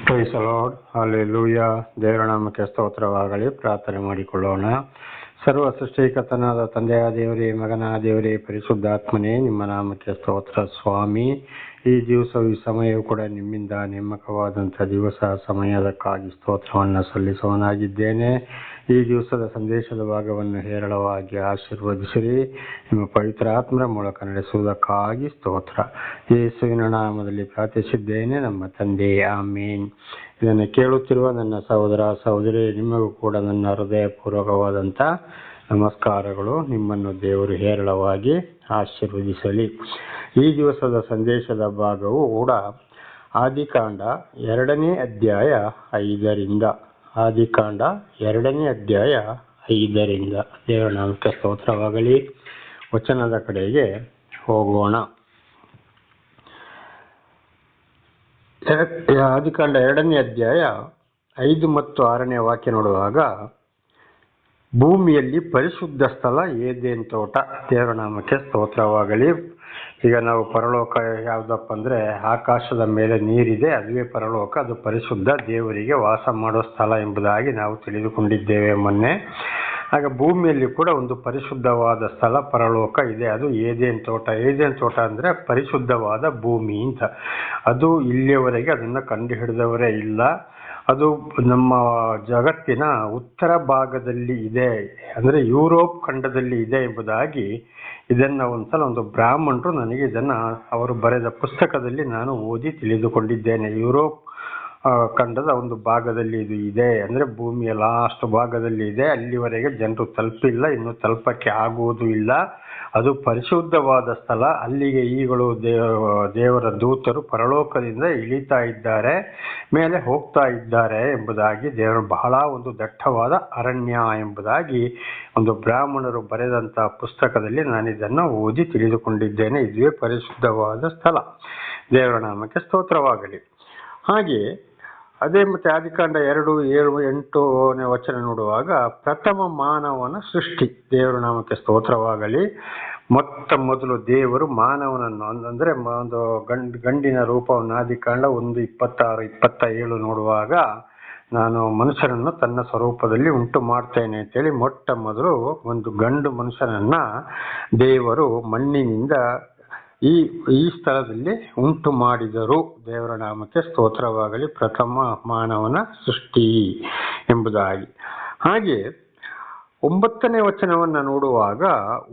Price the lord, hallelujah. ದೇವರ ನಾಮಕ್ಕೆ ಸ್ತೋತ್ರವಾಗಲಿ. ಪ್ರಾರ್ಥನೆ ಮಾಡಿಕೊಳ್ಳೋಣ. ಸರ್ವ ಸೃಷ್ಟಿಕರ್ತನಾದ ತಂದೆಯ ದೇವರೇ, ಮಗನ ದೇವರೇ, ಪರಿಶುದ್ಧಾತ್ಮನೇ, ನಿಮ್ಮ ನಾಮಕ್ಕೆ ಸ್ತೋತ್ರ ಸ್ವಾಮಿ. ಈ ದಿವಸವು ಈ ಸಮಯವು ಕೂಡ ನಿಮ್ಮಿಂದ ನೇಮಕವಾದಂಥ ದಿವಸ, ಸಮಯದಕ್ಕಾಗಿ ಸ್ತೋತ್ರವನ್ನು ಸಲ್ಲಿಸುವನಾಗಿದ್ದೇನೆ. ಈ ದಿವಸದ ಸಂದೇಶದ ಭಾಗವನ್ನು ಹೇರಳವಾಗಿ ಆಶೀರ್ವದಿಸಿರಿ. ನಿಮ್ಮ ಪವಿತ್ರಾತ್ಮರ ಮೂಲಕ ನಡೆಸುವುದಕ್ಕಾಗಿ ಸ್ತೋತ್ರ. ಯೇಸುವಿನ ನಾಮದಲ್ಲಿ ಪ್ರಾರ್ಥಿಸಿದ್ದೇನೆ, ನಮ್ಮ ತಂದೆ, ಆಮೀನ್. ಇದನ್ನು ಕೇಳುತ್ತಿರುವ ನನ್ನ ಸಹೋದರ ಸಹೋದರಿ, ನಿಮಗೂ ಕೂಡ ನನ್ನ ಹೃದಯಪೂರ್ವಕವಾದಂಥ ನಮಸ್ಕಾರಗಳು. ನಿಮ್ಮನ್ನು ದೇವರು ಹೇರಳವಾಗಿ ಆಶೀರ್ವದಿಸಲಿ. ಈ ದಿವಸದ ಸಂದೇಶದ ಭಾಗವು ಕೂಡ ಆದಿಕಾಂಡ 2ನೇ ಅಧ್ಯಾಯ 5ರಿಂದ, ಆದಿಕಾಂಡ 2ನೇ ಅಧ್ಯಾಯ 5ರಿಂದ. ದೇವರ ನಾಮಕ್ಕೆ ಸ್ತೋತ್ರವಾಗಲಿ. ವಚನದ ಕಡೆಗೆ ಹೋಗೋಣ. ಆದಿಕಾಂಡ 2ನೇ ಅಧ್ಯಾಯ 5 ಮತ್ತು 6ನೇ ವಾಕ್ಯ ನೋಡುವಾಗ, ಭೂಮಿಯಲ್ಲಿ ಪರಿಶುದ್ಧ ಸ್ಥಳ ಏದೇನ್ ತೋಟ. ದೇವರ ನಾಮಕ್ಕೆ ಸ್ತೋತ್ರವಾಗಲಿ. ಈಗ ನಾವು ಪರಲೋಕ ಯಾವುದಪ್ಪ ಅಂದರೆ, ಆಕಾಶದ ಮೇಲೆ ನೀರಿದೆ, ಅದುವೇ ಪರಲೋಕ. ಅದು ಪರಿಶುದ್ಧ, ದೇವರಿಗೆ ವಾಸ ಮಾಡೋ ಸ್ಥಳ ಎಂಬುದಾಗಿ ನಾವು ತಿಳಿದುಕೊಂಡಿದ್ದೇವೆ ಮೊನ್ನೆ. ಆಗ ಭೂಮಿಯಲ್ಲಿ ಕೂಡ ಒಂದು ಪರಿಶುದ್ಧವಾದ ಸ್ಥಳ ಪರಲೋಕ ಇದೆ, ಅದು ಏದೇನ್ ತೋಟ. ಏದೇನ್ ತೋಟ ಅಂದರೆ ಪರಿಶುದ್ಧವಾದ ಭೂಮಿ ಅಂತ. ಅದು ಇಲ್ಲಿಯವರೆಗೆ ಅದನ್ನು ಕಂಡುಹಿಡಿದವರೇ ಇಲ್ಲ. ಅದು ನಮ್ಮ ಜಗತ್ತಿನ ಉತ್ತರ ಭಾಗದಲ್ಲಿ ಇದೆ, ಅಂದರೆ ಯುರೋಪ್ ಖಂಡದಲ್ಲಿ ಇದೆ ಎಂಬುದಾಗಿ ಇದನ್ನು ಒಂದು ಬ್ರಾಹ್ಮಣರು ನನಗೆ ಇದನ್ನು ಅವರು ಬರೆದ ಪುಸ್ತಕದಲ್ಲಿ ನಾನು ಓದಿ ತಿಳಿದುಕೊಂಡಿದ್ದೇನೆ. ಯುರೋಪ್ ಖಂಡದ ಒಂದು ಭಾಗದಲ್ಲಿ ಇದು ಇದೆ, ಅಂದರೆ ಭೂಮಿಯ ಲಾಸ್ಟ್ ಭಾಗದಲ್ಲಿ ಇದೆ. ಅಲ್ಲಿವರೆಗೆ ಜನರು ತಲುಪಿಲ್ಲ, ಇನ್ನು ತಲುಪಕ್ಕೆ ಆಗುವುದೂ ಇಲ್ಲ. ಅದು ಪರಿಶುದ್ಧವಾದ ಸ್ಥಳ. ಅಲ್ಲಿಗೆ ಈಗಲೂ ದೇವರ ದೂತರು ಪರಲೋಕದಿಂದ ಇಳಿತಾ ಇದ್ದಾರೆ, ಮೇಲೆ ಹೋಗ್ತಾ ಇದ್ದಾರೆ ಎಂಬುದಾಗಿ, ದೇವರು ಬಹಳ ಒಂದು ದಟ್ಟವಾದ ಅರಣ್ಯ ಎಂಬುದಾಗಿ ಒಂದು ಬ್ರಾಹ್ಮಣರು ಬರೆದಂಥ ಪುಸ್ತಕದಲ್ಲಿ ನಾನು ಇದನ್ನು ಓದಿ ತಿಳಿದುಕೊಂಡಿದ್ದೇನೆ. ಇದುವೇ ಪರಿಶುದ್ಧವಾದ ಸ್ಥಳ. ದೇವರ ನಾಮಕ್ಕೆ ಸ್ತೋತ್ರವಾಗಲಿ. ಹಾಗೆ ಅದೇ ಮತ್ತೆ ಆದಿಕಾಂಡ 2:7-8ನೇ ವಚನ ನೋಡುವಾಗ, ಪ್ರಥಮ ಮಾನವನ ಸೃಷ್ಟಿ. ದೇವರ ನಾಮಕ್ಕೆ ಸ್ತೋತ್ರವಾಗಲಿ. ಮೊತ್ತ ಮೊದಲು ದೇವರು ಮಾನವನನ್ನು, ಅಂದರೆ ಒಂದು ಗಂಡಿನ ರೂಪವನ್ನು ಆದಿಕಾಂಡ 1:26-27 ನೋಡುವಾಗ, ನಾನು ಮನುಷ್ಯನನ್ನು ತನ್ನ ಸ್ವರೂಪದಲ್ಲಿ ಉಂಟು ಮಾಡ್ತೇನೆ ಅಂತೇಳಿ ಮೊಟ್ಟ ಮೊದಲು ಒಂದು ಗಂಡು ಮನುಷ್ಯನನ್ನ ದೇವರು ಮಣ್ಣಿನಿಂದ ಈ ಸ್ಥಳದಲ್ಲಿ ಉಂಟು ಮಾಡಿದರು. ದೇವರ ನಾಮಕ್ಕೆ ಸ್ತೋತ್ರವಾಗಲಿ. ಪ್ರಥಮ ಮಾನವನ ಸೃಷ್ಟಿ ಎಂಬುದಾಗಿ. ಹಾಗೆ 9ನೇ ವಚನವನ್ನು ನೋಡುವಾಗ,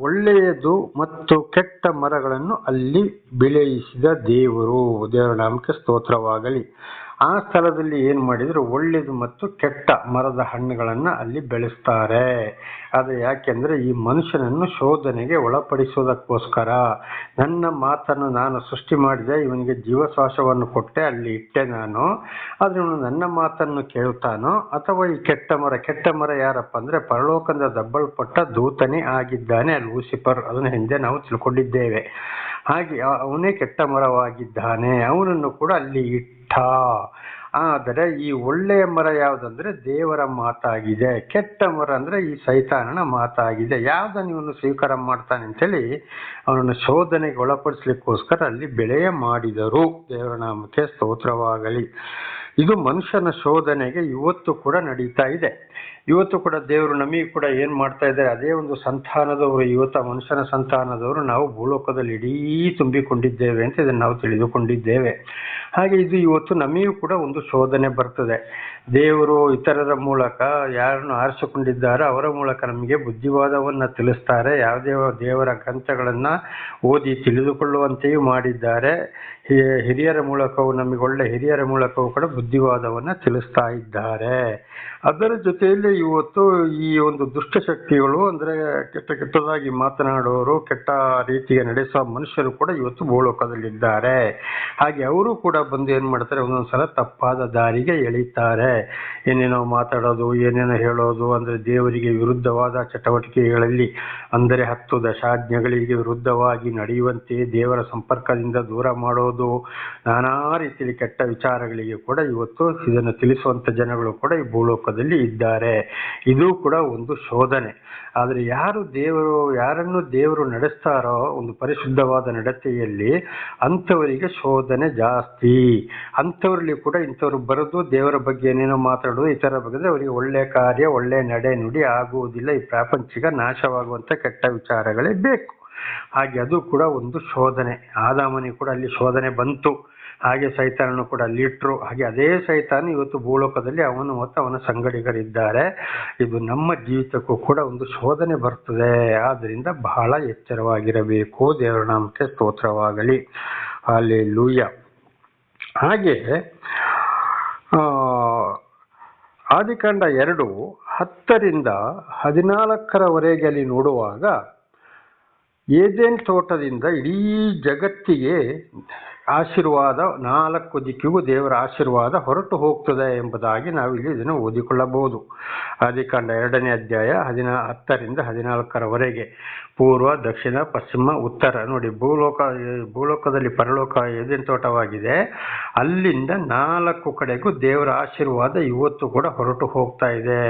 ಒಳ್ಳೆಯದು ಮತ್ತು ಕೆಟ್ಟ ಮರಗಳನ್ನು ಅಲ್ಲಿ ಬೆಳೆಯಿಸಿದ ದೇವರು. ದೇವರ ನಾಮಕ್ಕೆ ಸ್ತೋತ್ರವಾಗಲಿ. ಆ ಸ್ಥಳದಲ್ಲಿ ಏನು ಮಾಡಿದ್ರು, ಒಳ್ಳೆಯದು ಮತ್ತು ಕೆಟ್ಟ ಮರದ ಹಣ್ಣುಗಳನ್ನು ಅಲ್ಲಿ ಬೆಳೆಸ್ತಾರೆ. ಅದು ಯಾಕೆಂದರೆ ಈ ಮನುಷ್ಯನನ್ನು ಶೋಧನೆಗೆ ಒಳಪಡಿಸೋದಕ್ಕೋಸ್ಕರ. ನನ್ನ ಮಾತನ್ನು ನಾನು ಸೃಷ್ಟಿ ಮಾಡಿದೆ, ಇವನಿಗೆ ಜೀವಶ್ವಾಸವನ್ನು ಕೊಟ್ಟೆ, ಅಲ್ಲಿ ಇಟ್ಟೆ ನಾನು. ಆದರೆ ಇವನು ನನ್ನ ಮಾತನ್ನು ಕೇಳುತ್ತಾನೋ ಅಥವಾ ಈ ಕೆಟ್ಟ ಮರ ಯಾರಪ್ಪ ಅಂದರೆ ಪರಲೋಕದಿಂದ ದಬ್ಬಲ್ಪಟ್ಟ ದೂತನೇ ಆಗಿದ್ದಾನೆ, ಲೂಸಿಫರ್. ಅದನ್ನು ಹಿಂದೆ ನಾವು ತಿಳ್ಕೊಂಡಿದ್ದೇವೆ. ಹಾಗೆ ಅವನೇ ಕೆಟ್ಟ ಮರವಾಗಿದ್ದಾನೆ, ಅವನನ್ನು ಕೂಡ ಅಲ್ಲಿ ಇಟ್ಟ. ಆದರೆ ಈ ಒಳ್ಳೆಯ ಮರ ಯಾವುದಂದ್ರೆ ದೇವರ ಮಾತಾಗಿದೆ, ಕೆಟ್ಟ ಮರ ಅಂದ್ರೆ ಈ ಸೈತಾನನ ಮಾತಾಗಿದೆ. ಯಾವುದನ್ನು ಇವನು ಸ್ವೀಕಾರ ಮಾಡ್ತಾನೆ ಅಂತೇಳಿ ಅವನನ್ನು ಶೋಧನೆಗೆ ಒಳಪಡಿಸ್ಲಿಕ್ಕೋಸ್ಕರ ಅಲ್ಲಿ ಬೆಳೆಯ ಮಾಡಿದರು. ದೇವರ ನಾಮಕ್ಕೆ ಸ್ತೋತ್ರವಾಗಲಿ. ಇದು ಮನುಷ್ಯನ ಶೋಧನೆಗೆ ಇವತ್ತು ಕೂಡ ನಡೀತಾ ಇದೆ. ಇವತ್ತು ಕೂಡ ದೇವರು ನಮಗೆ ಕೂಡ ಏನು ಮಾಡ್ತಾ ಇದ್ದಾರೆ, ಅದೇ ಒಂದು ಸಂತಾನದವರು, ಇವತ್ತು ಮನುಷ್ಯನ ಸಂತಾನದವರು ನಾವು ಭೂಲೋಕದಲ್ಲಿ ಇಡೀ ತುಂಬಿಕೊಂಡಿದ್ದೇವೆ ಅಂತ ಇದನ್ನು ನಾವು ತಿಳಿದುಕೊಂಡಿದ್ದೇವೆ. ಹಾಗೆ ಇದು ಇವತ್ತು ನಮಗೂ ಕೂಡ ಒಂದು ಶೋಧನೆ ಬರ್ತದೆ. ದೇವರು ಇತರರ ಮೂಲಕ ಯಾರನ್ನು ಆರಿಸಿಕೊಂಡಿದ್ದಾರೋ ಅವರ ಮೂಲಕ ನಮಗೆ ಬುದ್ಧಿವಾದವನ್ನು ತಿಳಿಸ್ತಾರೆ. ಯಾವುದೇ ದೇವರ ಗ್ರಂಥಗಳನ್ನು ಓದಿ ತಿಳಿದುಕೊಳ್ಳುವಂತೆಯೂ ಮಾಡಿದ್ದಾರೆ. ಹಿರಿಯರ ಮೂಲಕವೂ, ನಮಗೆ ಒಳ್ಳೆ ಹಿರಿಯರ ಮೂಲಕವೂ ಕೂಡ ಬುದ್ಧಿವಾದವನ್ನು ತಿಳಿಸ್ತಾ ಇದ್ದಾರೆ. ಅದರ ಜೊತೆಯಲ್ಲಿ ಇವತ್ತು ಈ ಒಂದು ದುಷ್ಟಶಕ್ತಿಗಳು, ಅಂದರೆ ಕೆಟ್ಟದಾಗಿ ಮಾತನಾಡುವವರು, ಕೆಟ್ಟ ರೀತಿಗೆ ನಡೆಸುವ ಮನುಷ್ಯರು ಕೂಡ ಇವತ್ತು ಭೂಲೋಕದಲ್ಲಿದ್ದಾರೆ. ಹಾಗೆ ಅವರು ಕೂಡ ಬಂದು ಏನು ಮಾಡ್ತಾರೆ, ಒಂದೊಂದ್ಸಲ ತಪ್ಪಾದ ದಾರಿಗೆ ಎಳೀತಾರೆ. ಏನೇನೋ ಮಾತಾಡೋದು, ಏನೇನೋ ಹೇಳೋದು, ಅಂದರೆ ದೇವರಿಗೆ ವಿರುದ್ಧವಾದ ಚಟುವಟಿಕೆಗಳಲ್ಲಿ, ಅಂದರೆ 10 ದಶಾಜ್ಞೆಗಳಿಗೆ ವಿರುದ್ಧವಾಗಿ ನಡೆಯುವಂತೆ ದೇವರ ಸಂಪರ್ಕದಿಂದ ದೂರ ಮಾಡೋದು, ನಾನಾ ರೀತಿಯಲ್ಲಿ ಕೆಟ್ಟ ವಿಚಾರಗಳಿಗೆ ಕೂಡ ಇವತ್ತು ಇದನ್ನು ತಿಳಿಸುವಂಥ ಜನಗಳು ಕೂಡ ಈ ಭೂಲೋಕದಲ್ಲಿ ಇದ್ದಾರೆ. ಇದು ಕೂಡ ಒಂದು ಶೋಧನೆ. ಆದರೆ ಯಾರನ್ನು ದೇವರು ನಡೆಸ್ತಾರೋ ಒಂದು ಪರಿಶುದ್ಧವಾದ ನಡತೆಯಲ್ಲಿ, ಅಂಥವರಿಗೆ ಶೋಧನೆ ಜಾಸ್ತಿ. ಅಂಥವ್ರಲ್ಲಿ ಕೂಡ ಇಂಥವ್ರು ಬರೋದು ದೇವರ ಬಗ್ಗೆ ಏನೇನೋ ಮಾತಾಡೋದು ಈ ಥರ ಬಗ್ಗೆ ಅವರಿಗೆ ಒಳ್ಳೆ ಕಾರ್ಯ ಒಳ್ಳೆ ನಡೆ ನುಡಿ ಆಗುವುದಿಲ್ಲ. ಈ ಪ್ರಾಪಂಚಿಕ ನಾಶವಾಗುವಂಥ ಕೆಟ್ಟ ವಿಚಾರಗಳೇ ಬೇಕು. ಹಾಗೆ ಅದು ಕೂಡ ಒಂದು ಶೋಧನೆ. ಆದಾಮನಿಗೆ ಕೂಡ ಅಲ್ಲಿ ಶೋಧನೆ ಬಂತು, ಹಾಗೆ ಸೈತಾನನು ಕೂಡ ಅಲ್ಲಿ ಇಟ್ಟರು. ಹಾಗೆ ಅದೇ ಸೈತಾನ ಇವತ್ತು ಭೂಲೋಕದಲ್ಲಿ ಅವನು ಮತ್ತು ಅವನ ಸಂಗಡಿಗರಿದ್ದಾರೆ. ಇದು ನಮ್ಮ ಜೀವಿತಕ್ಕೂ ಕೂಡ ಒಂದು ಶೋಧನೆ ಬರ್ತದೆ. ಆದ್ದರಿಂದ ಬಹಳ ಎಚ್ಚರವಾಗಿರಬೇಕು. ದೇವರ ನಾಮಕ್ಕೆ ಸ್ತೋತ್ರವಾಗಲಿ. ಹಲ್ಲೆಲೂಯ. ಹಾಗೆ ಆದಿಕಾಂಡ 2:10-14 ಅಲ್ಲಿ ನೋಡುವಾಗ ಏದೇನ್ ತೋಟದಿಂದ ಇಡೀ ಜಗತ್ತಿಗೆ ಆಶೀರ್ವಾದ, 4 ದಿಕ್ಕಿಗೂ ದೇವರ ಆಶೀರ್ವಾದ ಹೊರಟು ಹೋಗ್ತದೆ ಎಂಬುದಾಗಿ ನಾವಿಲ್ಲಿ ಇದನ್ನು ಓದಿಕೊಳ್ಳಬಹುದು. ಆದಿಕಾಂಡ 2ನೇ ಅಧ್ಯಾಯ 10-14 ಪೂರ್ವ, ದಕ್ಷಿಣ, ಪಶ್ಚಿಮ, ಉತ್ತರ. ನೋಡಿ, ಭೂಲೋಕದಲ್ಲಿ ಪರಲೋಕ ಏದೇನ್ ತೋಟವಾಗಿದೆ, ಅಲ್ಲಿಂದ 4 ಕಡೆಗೂ ದೇವರ ಆಶೀರ್ವಾದ ಇವತ್ತು ಕೂಡ ಹೊರಟು ಹೋಗ್ತಾ ಇದೆ.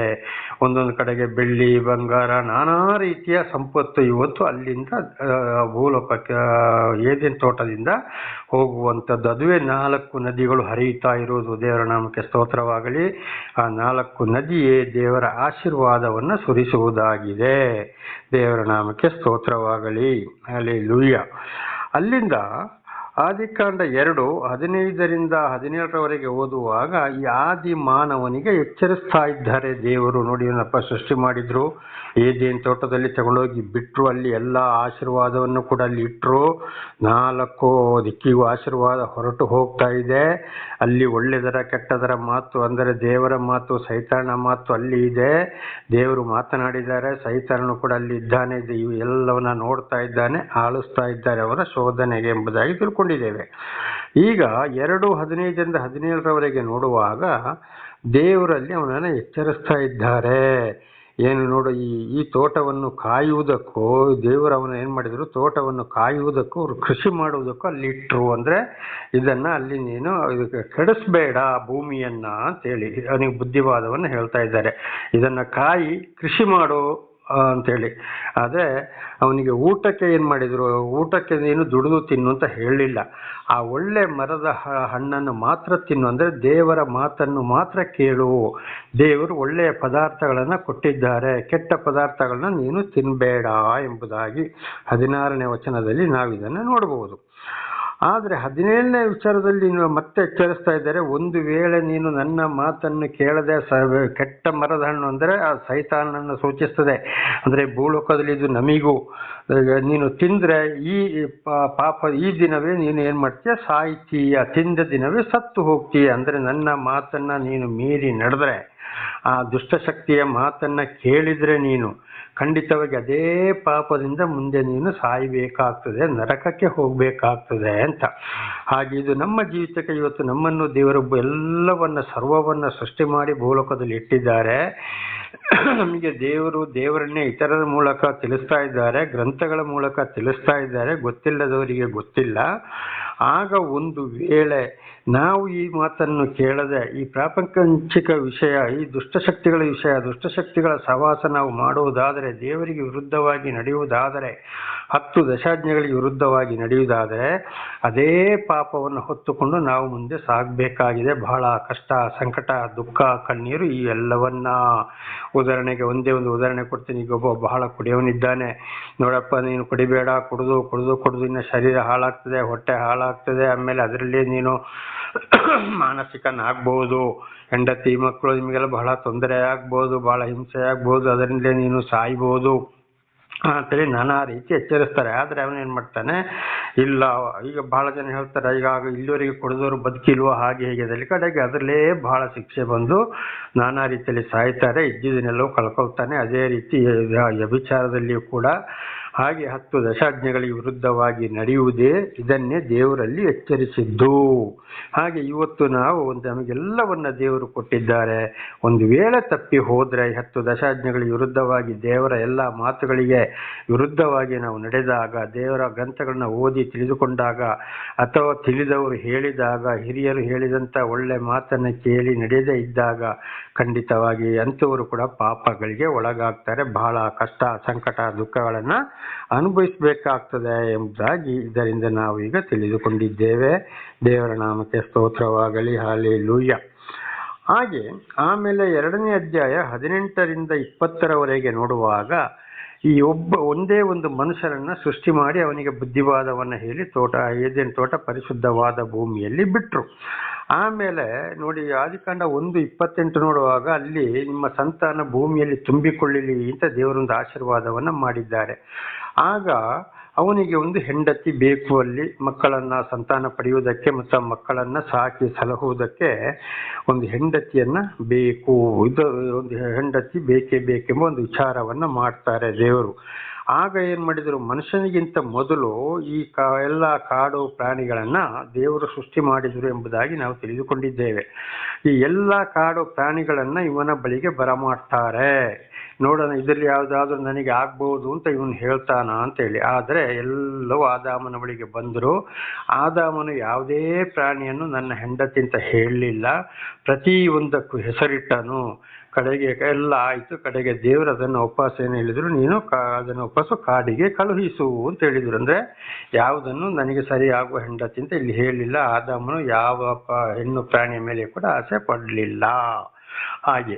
ಒಂದೊಂದು ಕಡೆಗೆ ಬೆಳ್ಳಿ, ಬಂಗಾರ, ನಾನಾ ರೀತಿಯ ಸಂಪತ್ತು ಇವತ್ತು ಅಲ್ಲಿಂದ ಭೂಲೋಕಕ್ಕೆ ಏದೇನ್ ತೋಟದಿಂದ ಹೋಗುವಂಥದ್ದು. ಅದುವೇ 4 ನದಿಗಳು ಹರಿಯುತ್ತಾ ಇರುವುದು. ದೇವರ ನಾಮಕ್ಕೆ ಸ್ತೋತ್ರವಾಗಲಿ. ಆ 4 ನದಿಯೇ ದೇವರ ಆಶೀರ್ವಾದವನ್ನು ಸುರಿಸುವುದಾಗಿದೆ. ದೇವರ ನಾಮಕ್ಕೆ ಸ್ತೋತ್ರವಾಗಲಿ. ಹಲ್ಲೆಲೂಯ. ಅಲ್ಲಿಂದ ಆದಿಕಾಂಡ 2:15-17 ಓದುವಾಗ ಈ ಆದಿ ಮಾನವನಿಗೆ ಎಚ್ಚರಿಸ್ತಾ ಇದ್ದಾರೆ ದೇವರು. ನೋಡಿ, ಏನಪ್ಪ ಸೃಷ್ಟಿ ಮಾಡಿದ್ರು, ಏದೇನ್ ತೋಟದಲ್ಲಿ ತಗೊಂಡೋಗಿ ಬಿಟ್ಟರು, ಅಲ್ಲಿ ಎಲ್ಲ ಆಶೀರ್ವಾದವನ್ನು ಕೂಡ ಅಲ್ಲಿ ಇಟ್ಟರು. 4 ದಿಕ್ಕಿಗೂ ಆಶೀರ್ವಾದ ಹೊರಟು ಹೋಗ್ತಾ ಇದೆ. ಅಲ್ಲಿ ಒಳ್ಳೆದರ ಕೆಟ್ಟದರ ಮಾತು, ಅಂದರೆ ದೇವರ ಮಾತು, ಸೈತಾನ ಮಾತು ಅಲ್ಲಿ ಇದೆ. ದೇವರು ಮಾತನಾಡಿದ್ದಾರೆ, ಸೈತಾನನು ಕೂಡ ಅಲ್ಲಿ ಇದ್ದಾನೆ. ಇವು ಎಲ್ಲವನ್ನ ನೋಡ್ತಾ ಇದ್ದಾನೆ, ಆಳಿಸ್ತಾ ಇದ್ದಾರೆ ಅವರ ಶೋಧನೆಗೆ ಎಂಬುದಾಗಿ ತಿಳ್ಕೊಂಡಿದ್ದೇವೆ. ಈಗ 2:15-17 ನೋಡುವಾಗ ದೇವರಲ್ಲಿ ಅವನನ್ನು ಎಚ್ಚರಿಸ್ತಾ ಇದ್ದಾರೆ. ಏನು ನೋಡು, ಈ ತೋಟವನ್ನು ಕಾಯುವುದಕ್ಕೂ ದೇವರು ಅವನು ಏನು ಮಾಡಿದ್ರು, ತೋಟವನ್ನು ಕಾಯುವುದಕ್ಕೂ ಅವ್ರು ಕೃಷಿ ಮಾಡುವುದಕ್ಕೂ ಅಲ್ಲಿ ಇಟ್ಟರು. ಅಂದರೆ ಇದನ್ನು ಅಲ್ಲಿ ನೀನು ಇದಕ್ಕೆ ಕೆಡಿಸ್ಬೇಡ ಭೂಮಿಯನ್ನ ಅಂತೇಳಿ ಅವನಿಗೆ ಬುದ್ಧಿವಾದವನ್ನು ಹೇಳ್ತಾ ಇದ್ದಾರೆ. ಇದನ್ನು ಕಾಯಿ ಕೃಷಿ ಮಾಡು ಅಂತೇಳಿ. ಆದರೆ ಅವನಿಗೆ ಊಟಕ್ಕೆ ಏನು ಮಾಡಿದರು, ಊಟಕ್ಕೆ ನೀನು ದುಡಿದು ತಿನ್ನು ಅಂತ ಹೇಳಲಿಲ್ಲ. ಆ ಒಳ್ಳೆ ಮರದ ಹಣ್ಣನ್ನು ಮಾತ್ರ ತಿನ್ನು, ಅಂದರೆ ದೇವರ ಮಾತನ್ನು ಮಾತ್ರ ಕೇಳು. ದೇವರು ಒಳ್ಳೆಯ ಪದಾರ್ಥಗಳನ್ನು ಕೊಟ್ಟಿದ್ದಾರೆ, ಕೆಟ್ಟ ಪದಾರ್ಥಗಳನ್ನ ನೀನು ತಿನ್ನಬೇಡ ಎಂಬುದಾಗಿ 16ನೇ ವಚನದಲ್ಲಿ ನಾವು ಇದನ್ನು ನೋಡಬಹುದು. ಆದರೆ 17ನೇ ವಿಚಾರದಲ್ಲಿ ಮತ್ತೆ ಎಚ್ಚರಿಸ್ತಾ ಇದ್ದಾರೆ, ಒಂದು ವೇಳೆ ನೀನು ನನ್ನ ಮಾತನ್ನು ಕೇಳದೆ ಕೆಟ್ಟ ಮರದ ಹಣ್ಣು, ಅಂದರೆ ಆ ಸೈತಾನನನ್ನು ಸೂಚಿಸ್ತದೆ. ಅಂದರೆ ಭೂಲೋಕದಲ್ಲಿ ಇದು ನಮಿಗೂ ನೀನು ತಿಂದರೆ ಈ ಪಾಪ ಈ ದಿನವೇ ನೀನು ಏನು ಮಾಡ್ತೀಯ, ಸಾಯ್ತೀಯ. ತಿಂದ ದಿನವೇ ಸತ್ತು ಹೋಗ್ತೀಯ. ಅಂದರೆ ನನ್ನ ಮಾತನ್ನು ನೀನು ಮೀರಿ ನಡೆದ್ರೆ, ಆ ದುಷ್ಟಶಕ್ತಿಯ ಮಾತನ್ನು ಕೇಳಿದರೆ ನೀನು ಖಂಡಿತವಾಗಿ ಅದೇ ಪಾಪದಿಂದ ಮುಂದೆ ನೀನು ಸಾಯಬೇಕಾಗ್ತದೆ, ನರಕಕ್ಕೆ ಹೋಗಬೇಕಾಗ್ತದೆ ಅಂತ. ಹಾಗೆ ಇದು ನಮ್ಮ ಜೀವಿತಕ್ಕೆ ಇವತ್ತು ನಮ್ಮನ್ನು ದೇವರೊಬ್ಬ ಎಲ್ಲವನ್ನ ಸರ್ವವನ್ನು ಸೃಷ್ಟಿ ಮಾಡಿ ಭೂಲೋಕದಲ್ಲಿ ಇಟ್ಟಿದ್ದಾರೆ. ನಮಗೆ ದೇವರನ್ನೇ ಇತರರ ಮೂಲಕ ತಿಳಿಸ್ತಾ ಇದ್ದಾರೆ, ಗ್ರಂಥಗಳ ಮೂಲಕ ತಿಳಿಸ್ತಾ ಇದ್ದಾರೆ, ಗೊತ್ತಿಲ್ಲದವರಿಗೆ ಗೊತ್ತಿಲ್ಲ. ಆಗ ಒಂದು ವೇಳೆ ನಾವು ಈ ಮಾತನ್ನು ಕೇಳದೆ ಈ ಪ್ರಾಪಂಚಿಕ ವಿಷಯ, ಈ ದುಷ್ಟಶಕ್ತಿಗಳ ಸಹವಾಸ ನಾವು ಮಾಡುವುದಾದರೆ, ದೇವರಿಗೆ ವಿರುದ್ಧವಾಗಿ ನಡೆಯುವುದಾದರೆ, 10 ದಶಾಜ್ಞೆಗಳಿಗೆ ವಿರುದ್ಧವಾಗಿ ನಡೆಯುವುದಾದರೆ, ಅದೇ ಪಾಪವನ್ನು ಹೊತ್ತುಕೊಂಡು ನಾವು ಮುಂದೆ ಸಾಗಬೇಕಾಗಿದೆ. ಬಹಳ ಕಷ್ಟ, ಸಂಕಟ, ದುಃಖ, ಕಣ್ಣೀರು ಈ ಎಲ್ಲವನ್ನ. ಉದಾಹರಣೆಗೆ ಒಂದೇ ಒಂದು ಉದಾಹರಣೆ ಕೊಡ್ತೀನಿ. ಈಗ ಒಬ್ಬ ಬಹಳ ಕುಡಿಯವನಿದ್ದಾನೆ. ನೋಡಪ್ಪ, ನೀನು ಕುಡಿಬೇಡ, ಕುಡಿದು ಇನ್ನು ಶರೀರ ಹಾಳಾಗ್ತದೆ, ಹೊಟ್ಟೆ ಹಾಳಾಗ್ತದೆ, ಆಮೇಲೆ ಅದರಲ್ಲಿ ನೀನು ಮಾನಸಿಕನಾಗ್ಬೋದು, ಹೆಂಡತಿ ಮಕ್ಕಳು ನಿಮಗೆಲ್ಲ ಬಹಳ ತೊಂದರೆ ಆಗ್ಬೋದು, ಬಹಳ ಹಿಂಸೆ ಆಗ್ಬೋದು, ಅದರಿಂದಲೇ ನೀನು ಸಾಯ್ಬೋದು ಅಂತೇಳಿ ನಾನಾ ರೀತಿ ಎಚ್ಚರಿಸ್ತಾರೆ. ಆದರೆ ಅವನೇನು ಮಾಡ್ತಾನೆ, ಇಲ್ಲ. ಈಗ ಬಹಳ ಜನ ಹೇಳ್ತಾರೆ, ಈಗ ಇಲ್ಲಿವರೆಗೆ ಕುಡಿದವರು ಬದುಕಿಲ್ವೋ, ಹಾಗೆ ಹೀಗೆ ಕಡೆಗೆ ಅದರಲ್ಲೇ ಬಹಳ ಶಿಕ್ಷೆ ಬಂದು ನಾನಾ ರೀತಿಯಲ್ಲಿ ಸಾಯ್ತಾರೆ, ಇದ್ದಿದ್ದನ್ನೆಲ್ಲವೂ ಕಳ್ಕೊಳ್ತಾನೆ. ಅದೇ ರೀತಿ ವ್ಯಭಿಚಾರದಲ್ಲಿಯೂ ಕೂಡ ಹಾಗೆ 10 ದಶಾಜ್ಞೆಗಳಿಗೆ ವಿರುದ್ಧವಾಗಿ ನಡೆಯುವುದೇ ಇದನ್ನೇ ದೇವರಲ್ಲಿ ಎಚ್ಚರಿಸಿದ್ದು. ಹಾಗೆ ಇವತ್ತು ನಾವು ನಮಗೆಲ್ಲವನ್ನ ದೇವರು ಕೊಟ್ಟಿದ್ದಾರೆ. ಒಂದು ವೇಳೆ ತಪ್ಪಿ ಹೋದ್ರೆ 10 ದಶಾಜ್ಞೆಗಳಿಗೆ ವಿರುದ್ಧವಾಗಿ ದೇವರ ಎಲ್ಲ ಮಾತುಗಳಿಗೆ ವಿರುದ್ಧವಾಗಿ ನಾವು ನಡೆದಾಗ, ದೇವರ ಗ್ರಂಥಗಳನ್ನ ಓದಿ ತಿಳಿದುಕೊಂಡಾಗ ಅಥವಾ ತಿಳಿದವರು ಹೇಳಿದಾಗ, ಹಿರಿಯರು ಹೇಳಿದಂಥ ಒಳ್ಳೆ ಮಾತನ್ನು ಕೇಳಿ ನಡೆಯದೇ ಇದ್ದಾಗ ಖಂಡಿತವಾಗಿ ಅಂಥವರು ಕೂಡ ಪಾಪಗಳಿಗೆ ಒಳಗಾಗ್ತಾರೆ. ಬಹಳ ಕಷ್ಟ, ಸಂಕಟ, ದುಃಖಗಳನ್ನು ಅನುಭವಿಸಬೇಕಾಗ್ತದೆ ಎಂಬುದಾಗಿ ಇದರಿಂದ ನಾವು ಈಗ ತಿಳಿದುಕೊಂಡಿದ್ದೇವೆ. ದೇವರ ನಾಮಕ್ಕೆ ಸ್ತೋತ್ರವಾಗಲಿ. ಹಲ್ಲೆಲೂಯಾ. ಹಾಗೆ ಆಮೇಲೆ 2ನೇ ಅಧ್ಯಾಯ 18ರಿಂದ 20ರವರೆಗೆ ನೋಡುವಾಗ ಈ ಒಂದೇ ಒಂದು ಮನುಷ್ಯರನ್ನ ಸೃಷ್ಟಿ ಮಾಡಿ ಅವನಿಗೆ ಬುದ್ಧಿವಾದವನ್ನ ಹೇಳಿ ಏದೆನ್ ತೋಟ ಪರಿಶುದ್ಧವಾದ ಭೂಮಿಯಲ್ಲಿ ಬಿಟ್ರು. ಆಮೇಲೆ ನೋಡಿ, ಆದಿಕಾಂಡ 1:28 ನೋಡುವಾಗ ಅಲ್ಲಿ ನಿಮ್ಮ ಸಂತಾನ ಭೂಮಿಯಲ್ಲಿ ತುಂಬಿಕೊಳ್ಳಲಿ ಅಂತ ದೇವರೊಂದು ಆಶೀರ್ವಾದವನ್ನ ಮಾಡಿದ್ದಾರೆ. ಆಗ ಅವನಿಗೆ ಒಂದು ಹೆಂಡತಿ ಬೇಕು, ಅಲ್ಲಿ ಮಕ್ಕಳನ್ನ ಸಂತಾನ ಪಡೆಯುವುದಕ್ಕೆ ಮತ್ತು ಮಕ್ಕಳನ್ನ ಸಾಕಿ ಸಲಹುವುದಕ್ಕೆ ಒಂದು ಹೆಂಡತಿಯನ್ನ ಬೇಕು. ಇದು ಒಂದು ಹೆಂಡತಿ ಬೇಕೇ ಬೇಕೆಂಬ ಒಂದು ವಿಚಾರವನ್ನ ಮಾಡ್ತಾರೆ ದೇವರು. ಆಗ ಏನ್ ಮಾಡಿದ್ರು, ಮನುಷ್ಯನಿಗಿಂತ ಮೊದಲು ಈ ಎಲ್ಲ ಕಾಡು ಪ್ರಾಣಿಗಳನ್ನ ದೇವರು ಸೃಷ್ಟಿ ಮಾಡಿದ್ರು ಎಂಬುದಾಗಿ ನಾವು ತಿಳಿದುಕೊಂಡಿದ್ದೇವೆ. ಈ ಎಲ್ಲ ಕಾಡು ಪ್ರಾಣಿಗಳನ್ನ ಇವನ ಬಳಿಗೆ ಬರಮಾಡ್ತಾರೆ. ನೋಡೋಣ ಇದರಲ್ಲಿ ಯಾವುದಾದ್ರೂ ನನಗೆ ಆಗ್ಬಹುದು ಅಂತ ಇವನು ಹೇಳ್ತಾನ ಅಂತೇಳಿ. ಆದರೆ ಎಲ್ಲವೂ ಆದಾಮನ ಬಳಿಗೆ ಬಂದರು. ಆದಾಮನು ಯಾವುದೇ ಪ್ರಾಣಿಯನ್ನು ನನ್ನ ಹೆಂಡತಿ ಅಂತ ಹೇಳಲಿಲ್ಲ. ಪ್ರತಿಯೊಂದಕ್ಕೂ ಹೆಸರಿಟ್ಟನು. ಕಡೆಗೆ ಎಲ್ಲ ಆಯಿತು. ಕಡೆಗೆ ದೇವರು ಅದನ್ನು ವಾಪಸ್ ಏನು ಹೇಳಿದ್ರು, ನೀನು ಅದನ್ನು ವಾಪಸ್ಸು ಕಾಡಿಗೆ ಕಳುಹಿಸು ಅಂತ ಹೇಳಿದ್ರು. ಅಂದರೆ ಯಾವುದನ್ನು ನನಗೆ ಸರಿಯಾಗುವ ಹೆಂಡತಿ ಅಂತ ಇಲ್ಲಿ ಹೇಳಲಿಲ್ಲ. ಆದಾಮನು ಯಾವ ಹೆಣ್ಣು ಪ್ರಾಣಿಯ ಮೇಲೆ ಕೂಡ ಆಸೆ ಪಡಲಿಲ್ಲ. ಹಾಗೆ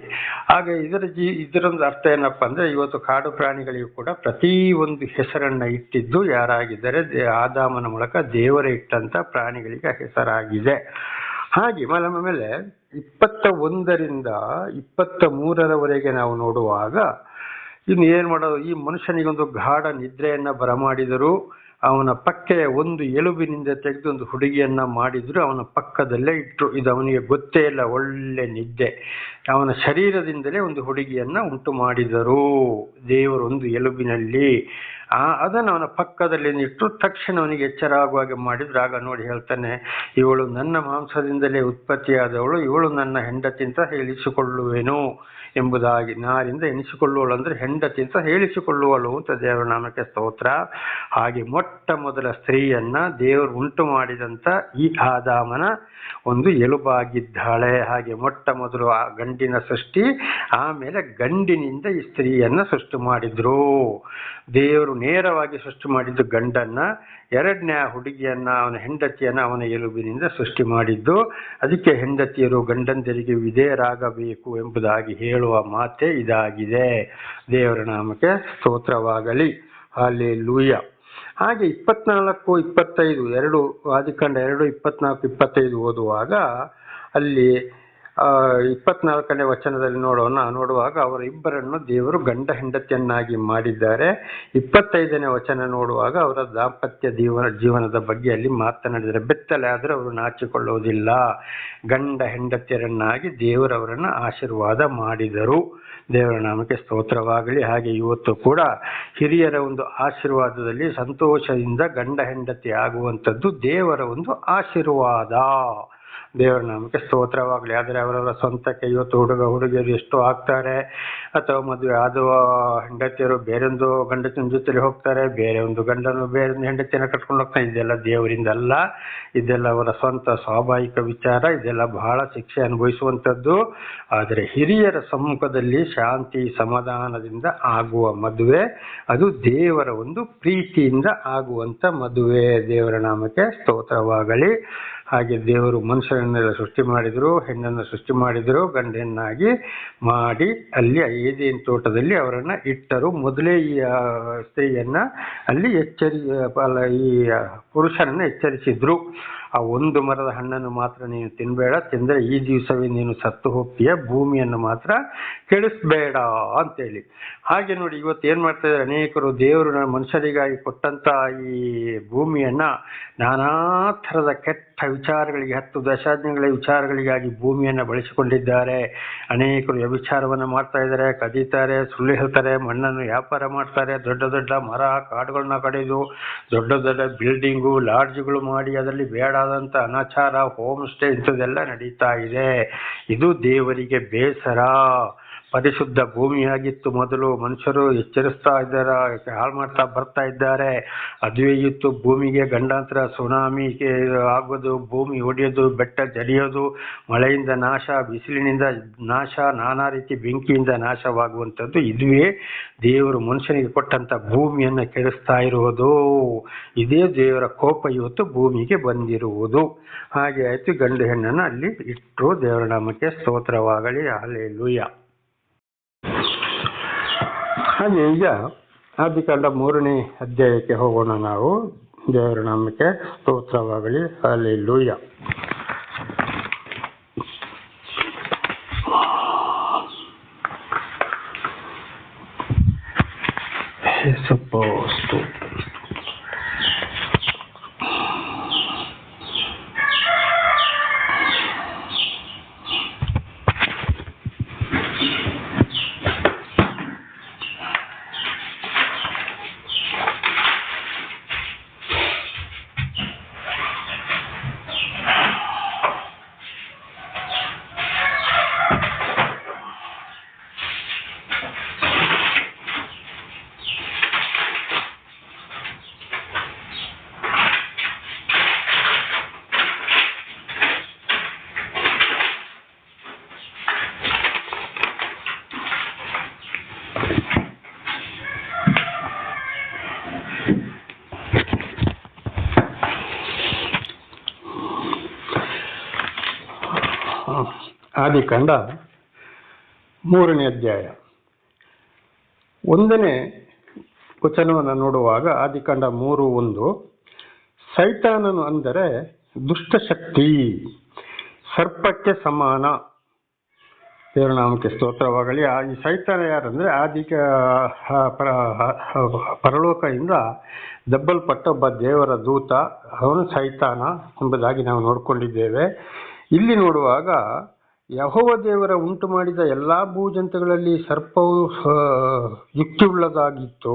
ಇದರೊಂದು ಅರ್ಥ ಏನಪ್ಪ ಅಂದರೆ, ಇವತ್ತು ಕಾಡು ಪ್ರಾಣಿಗಳಿಗೂ ಕೂಡ ಪ್ರತಿ ಒಂದು ಹೆಸರನ್ನ ಇಟ್ಟಿದ್ದು ಯಾರಾಗಿದ್ದಾರೆ, ಆದಾಮನ ಮೂಲಕ ದೇವರೇ ಇಟ್ಟಂತ ಪ್ರಾಣಿಗಳಿಗೆ ಹೆಸರಾಗಿದೆ. ಹಾಗೆ ಆಮೇಲೆ 21ರಿಂದ 23ರವರೆಗೆ ನಾವು ನೋಡುವಾಗ ಇನ್ನು ಏನ್ ಮಾಡೋದು, ಈ ಮನುಷ್ಯನಿಗೊಂದು ಗಾಢ ನಿದ್ರೆಯನ್ನ ಬರಮಾಡಿದರು. ಅವನ ಪಕ್ಕೆಯ ಒಂದು ಎಲುಬಿನಿಂದ ತೆಗೆದು ಒಂದು ಹುಡುಗಿಯನ್ನ ಮಾಡಿದ್ರು, ಅವನ ಪಕ್ಕದಲ್ಲೇ ಇಟ್ರು. ಇದು ಅವನಿಗೆ ಗೊತ್ತೇ ಇಲ್ಲ. ಒಳ್ಳೆ ನಿದ್ದೆ. ಅವನ ಶರೀರದಿಂದಲೇ ಒಂದು ಹುಡುಗಿಯನ್ನ ಉಂಟು ಮಾಡಿದರು ದೇವರು ಒಂದು ಎಲುಬಿನಲ್ಲಿ. ಅದನ್ನು ಅವನ ಪಕ್ಕದಲ್ಲಿ ಇಟ್ಟು ತಕ್ಷಣ ಅವನಿಗೆ ಎಚ್ಚರ ಆಗುವಾಗೆ ಮಾಡಿದ್ರು. ಆಗ ನೋಡಿ ಹೇಳ್ತಾನೆ, ಇವಳು ನನ್ನ ಮಾಂಸದಿಂದಲೇ ಉತ್ಪತ್ತಿಯಾದವಳು, ಇವಳು ನನ್ನ ಹೆಂಡತಿ ಅಂತ ಹೇಳಿಸಿಕೊಳ್ಳುವೆನು ಎಂಬುದಾಗಿ. ನಾರಿಂದ ಎನಿಸಿಕೊಳ್ಳುವಳು ಅಂದ್ರೆ ಹೆಂಡತಿ ಅಂತ ಹೇಳಿಸಿಕೊಳ್ಳುವಳು ಅಂತ ದೇವರ ನಾಮಕ್ಕೆ ಸ್ತೋತ್ರ. ಹಾಗೆ ಮೊಟ್ಟ ಮೊದಲ ಸ್ತ್ರೀಯನ್ನ ದೇವರು ಉಂಟು ಮಾಡಿದಂತ ಈ ಆದಾಮನ ಒಂದು ಎಲುಬಾಗಿದ್ದಾಳೆ. ಹಾಗೆ ಮೊಟ್ಟ ಮೊದಲು ಆ ಗಂಡಿನ ಸೃಷ್ಟಿ, ಆಮೇಲೆ ಗಂಡಿನಿಂದ ಈ ಸ್ತ್ರೀಯನ್ನ ಸೃಷ್ಟಿ ಮಾಡಿದ್ರು. ದೇವರು ನೇರವಾಗಿ ಸೃಷ್ಟಿ ಮಾಡಿದ್ದು ಗಂಡನ್ನ, ಎರಡನೇ ಹುಡುಗಿಯನ್ನ, ಅವನ ಹೆಂಡತಿಯನ್ನ ಅವನ ಎಲುಬಿನಿಂದ ಸೃಷ್ಟಿ ಮಾಡಿದ್ದು. ಅದಕ್ಕೆ ಹೆಂಡತಿಯರು ಗಂಡಂದರಿಗೆ ವಿಧೇಯರಾಗಬೇಕು ಎಂಬುದಾಗಿ ಹೇಳುವ ಮಾತೆ ಇದಾಗಿದೆ. ದೇವರ ನಾಮಕ್ಕೆ ಸ್ತೋತ್ರವಾಗಲಿ. ಹಲ್ಲೆಲೂಯಾ. ಹಾಗೆ 24, 25 ಎರಡು ಆದಿಕಾಂಡ 2, 24, 25 ಓದುವಾಗ ಅಲ್ಲಿ 24ನೇ ವಚನದಲ್ಲಿ ನೋಡುವಾಗ ಅವರ ಇಬ್ಬರನ್ನು ದೇವರು ಗಂಡ ಹೆಂಡತಿಯನ್ನಾಗಿ ಮಾಡಿದ್ದಾರೆ. 25ನೇ ವಚನ ನೋಡುವಾಗ ಅವರ ದಾಂಪತ್ಯ ಜೀವನದ ಬಗ್ಗೆ ಅಲ್ಲಿ ಮಾತನಾಡಿದರೆ, ಬೆತ್ತಲೆ ಆದ್ರೆ ಅವರು ನಾಚಿಕೊಳ್ಳುವುದಿಲ್ಲ. ಗಂಡ ಹೆಂಡತಿಯರನ್ನಾಗಿ ದೇವರವರನ್ನ ಆಶೀರ್ವಾದ ಮಾಡಿದರು. ದೇವರ ನಾಮಕ್ಕೆ ಸ್ತೋತ್ರವಾಗಲಿ. ಹಾಗೆ ಇವತ್ತು ಕೂಡ ಹಿರಿಯರ ಒಂದು ಆಶೀರ್ವಾದದಲ್ಲಿ ಸಂತೋಷದಿಂದ ಗಂಡ ಹೆಂಡತಿ ಆಗುವಂಥದ್ದು ದೇವರ ಒಂದು ಆಶೀರ್ವಾದ. ದೇವರ ನಾಮಕ್ಕೆ ಸ್ತೋತ್ರವಾಗಲಿ. ಆದರೆ ಅವರವರ ಸ್ವಂತಕ್ಕೆ ಇವತ್ತು ಹುಡುಗಿಯರು ಎಷ್ಟು ಆಗ್ತಾರೆ, ಅಥವಾ ಮದುವೆ ಆದ ಹೆಂಡತಿಯರು ಬೇರೊಂದು ಗಂಡತಿನ ಜೊತೆಲಿ ಹೋಗ್ತಾರೆ, ಬೇರೆ ಒಂದು ಗಂಡನು ಬೇರೊಂದು ಹೆಂಡತಿಯನ್ನು ಕಟ್ಕೊಂಡು ಹೋಗ್ತಾರೆ. ಇದೆಲ್ಲ ದೇವರಿಂದ ಅಲ್ಲ, ಇದೆಲ್ಲ ಅವರ ಸ್ವಂತ ಸ್ವಾಭಾವಿಕ ವಿಚಾರ. ಇದೆಲ್ಲ ಬಹಳ ಶಿಕ್ಷೆ ಅನುಭವಿಸುವಂಥದ್ದು. ಆದರೆ ಹಿರಿಯರ ಸಮ್ಮುಖದಲ್ಲಿ ಶಾಂತಿ ಸಮಾಧಾನದಿಂದ ಆಗುವ ಮದುವೆ, ಅದು ದೇವರ ಒಂದು ಪ್ರೀತಿಯಿಂದ ಆಗುವಂತ ಮದುವೆ. ದೇವರ ನಾಮಕ್ಕೆ ಸ್ತೋತ್ರವಾಗಲಿ. ಹಾಗೆ ದೇವರು ಮನುಷ್ಯರನ್ನೆಲ್ಲ ಸೃಷ್ಟಿ ಮಾಡಿದ್ರು, ಹೆಣ್ಣನ್ನು ಸೃಷ್ಟಿ ಮಾಡಿದ್ರು, ಗಂಡನ್ನಾಗಿ ಮಾಡಿ ಅಲ್ಲಿ ಏದೇನ್ ತೋಟದಲ್ಲಿ ಅವರನ್ನ ಇಟ್ಟರು. ಮೊದಲೇ ಈ ಸ್ತ್ರೀಯನ್ನ ಅಲ್ಲಿ ಈ ಪುರುಷನನ್ನ ಎಚ್ಚರಿಸಿದ್ರು. ಆ ಒಂದು ಮರದ ಹಣ್ಣನ್ನು ಮಾತ್ರ ನೀನು ತಿನ್ಬೇಡ, ತಿಂದರೆ ಈ ದಿವಸವೇ ನೀನು ಸತ್ತು ಹೋಗ್ತೀಯ, ಭೂಮಿಯನ್ನು ಮಾತ್ರ ಕೆಡಿಸ್ಬೇಡ ಅಂತೇಳಿ. ಹಾಗೆ ನೋಡಿ, ಇವತ್ತು ಏನ್ ಮಾಡ್ತಾ ಇದ್ದಾರೆ ಅನೇಕರು, ದೇವರು ಮನುಷ್ಯರಿಗಾಗಿ ಕೊಟ್ಟಂತ ಈ ಭೂಮಿಯನ್ನ ನಾನಾ ಥರದ ಕೆಟ್ಟ ವಿಚಾರಗಳಿಗೆ, 10 ದಶಾಜ್ಞೆಗಳ ವಿಚಾರಗಳಿಗಾಗಿ ಭೂಮಿಯನ್ನು ಬಳಸಿಕೊಂಡಿದ್ದಾರೆ. ಅನೇಕರು ವ್ಯಭಿಚಾರವನ್ನು ಮಾಡ್ತಾ ಇದ್ದಾರೆ, ಕದೀತಾರೆ, ಸುಳ್ಳು ಹೇಳ್ತಾರೆ, ಮಣ್ಣನ್ನು ವ್ಯಾಪಾರ ಮಾಡ್ತಾರೆ, ದೊಡ್ಡ ದೊಡ್ಡ ಮರ ಕಾಡುಗಳನ್ನ ಕಡಿದು ದೊಡ್ಡ ದೊಡ್ಡ ಬಿಲ್ಡಿಂಗು ಲಾಡ್ಜ್ಗಳು ಮಾಡಿ ಅದರಲ್ಲಿ ಬೇಡಾದಂಥ ಅನಾಚಾರ, ಹೋಮ್ ಸ್ಟೇ ಇಂಥದ್ದೆಲ್ಲ ನಡೀತಾ ಇದೆ. ಇದು ದೇವರಿಗೆ ಬೇಸರ. ಪರಿಶುದ್ಧ ಭೂಮಿಯಾಗಿತ್ತು ಮೊದಲು, ಮನುಷ್ಯರು ಎಚ್ಚರಿಸ್ತಾ ಇದ್ದಾರೆ, ಹಾಳು ಮಾಡ್ತಾ ಬರ್ತಾ ಇದ್ದಾರೆ. ಅದುವೇ ಇತ್ತು, ಭೂಮಿಗೆ ಗಂಡಾಂತರ, ಸುನಾಮಿ ಆಗೋದು, ಭೂಮಿ ಒಡೆಯೋದು, ಬೆಟ್ಟ ಜರಿಯೋದು, ಮಳೆಯಿಂದ ನಾಶ, ಬಿಸಿಲಿನಿಂದ ನಾಶ, ನಾನಾ ರೀತಿ ಬೆಂಕಿಯಿಂದ ನಾಶವಾಗುವಂಥದ್ದು. ಇದುವೇ ದೇವರು ಮನುಷ್ಯನಿಗೆ ಕೊಟ್ಟಂತ ಭೂಮಿಯನ್ನು ಕೆಡಿಸ್ತಾ ಇರುವುದು. ಇದೇ ದೇವರ ಕೋಪ ಇವತ್ತು ಭೂಮಿಗೆ ಬಂದಿರುವುದು. ಹಾಗೆ ಆಯ್ತು, ಗಂಡು ಹೆಣ್ಣನ್ನು ಅಲ್ಲಿ ಇಟ್ಟರು. ದೇವರ ನಾಮಕ್ಕೆ ಸ್ತೋತ್ರವಾಗಲಿ. ಹಲ್ಲೆಲೂಯಾ. ಹಾಗೆ ಈಗ ಆದಿಕಾಂಡ 3ನೇ ಅಧ್ಯಾಯಕ್ಕೆ ಹೋಗೋಣ ನಾವು. ದೇವರ ನಾಮಕ್ಕೆ ಸ್ತೋತ್ರವಾಗಲಿ. ಹಲ್ಲೆಲೂಯಾ. ಆದಿಕಾಂಡ 3ನೇ ಅಧ್ಯಾಯ 1ನೇ ವಚನವನ್ನು ನೋಡುವಾಗ, ಆದಿಕಾಂಡ 3:1, ಸೈತಾನನು ಅಂದರೆ ದುಷ್ಟಶಕ್ತಿ, ಸರ್ಪಕ್ಕೆ ಸಮಾನ. ದೇವರ ನಾಮಕ್ಕೆ ಸ್ತೋತ್ರವಾಗಲಿ. ಈ ಸೈತಾನ ಯಾರಂದ್ರೆ ಪರಲೋಕದಿಂದ ದಬ್ಬಲ್ಪಟ್ಟ ಒಬ್ಬ ದೇವರ ದೂತ, ಅವನು ಸೈತಾನ ಎಂಬುದಾಗಿ ನಾವು ನೋಡಿಕೊಂಡಿದ್ದೇವೆ. ಇಲ್ಲಿ ನೋಡುವಾಗ ಯೆಹೋವ ದೇವರ ಉಂಟು ಮಾಡಿದ ಎಲ್ಲಾ ಭೂಜಂತುಗಳಲ್ಲಿ ಸರ್ಪವು ಯುಕ್ತಿಯುಳ್ಳದಾಗಿತ್ತು.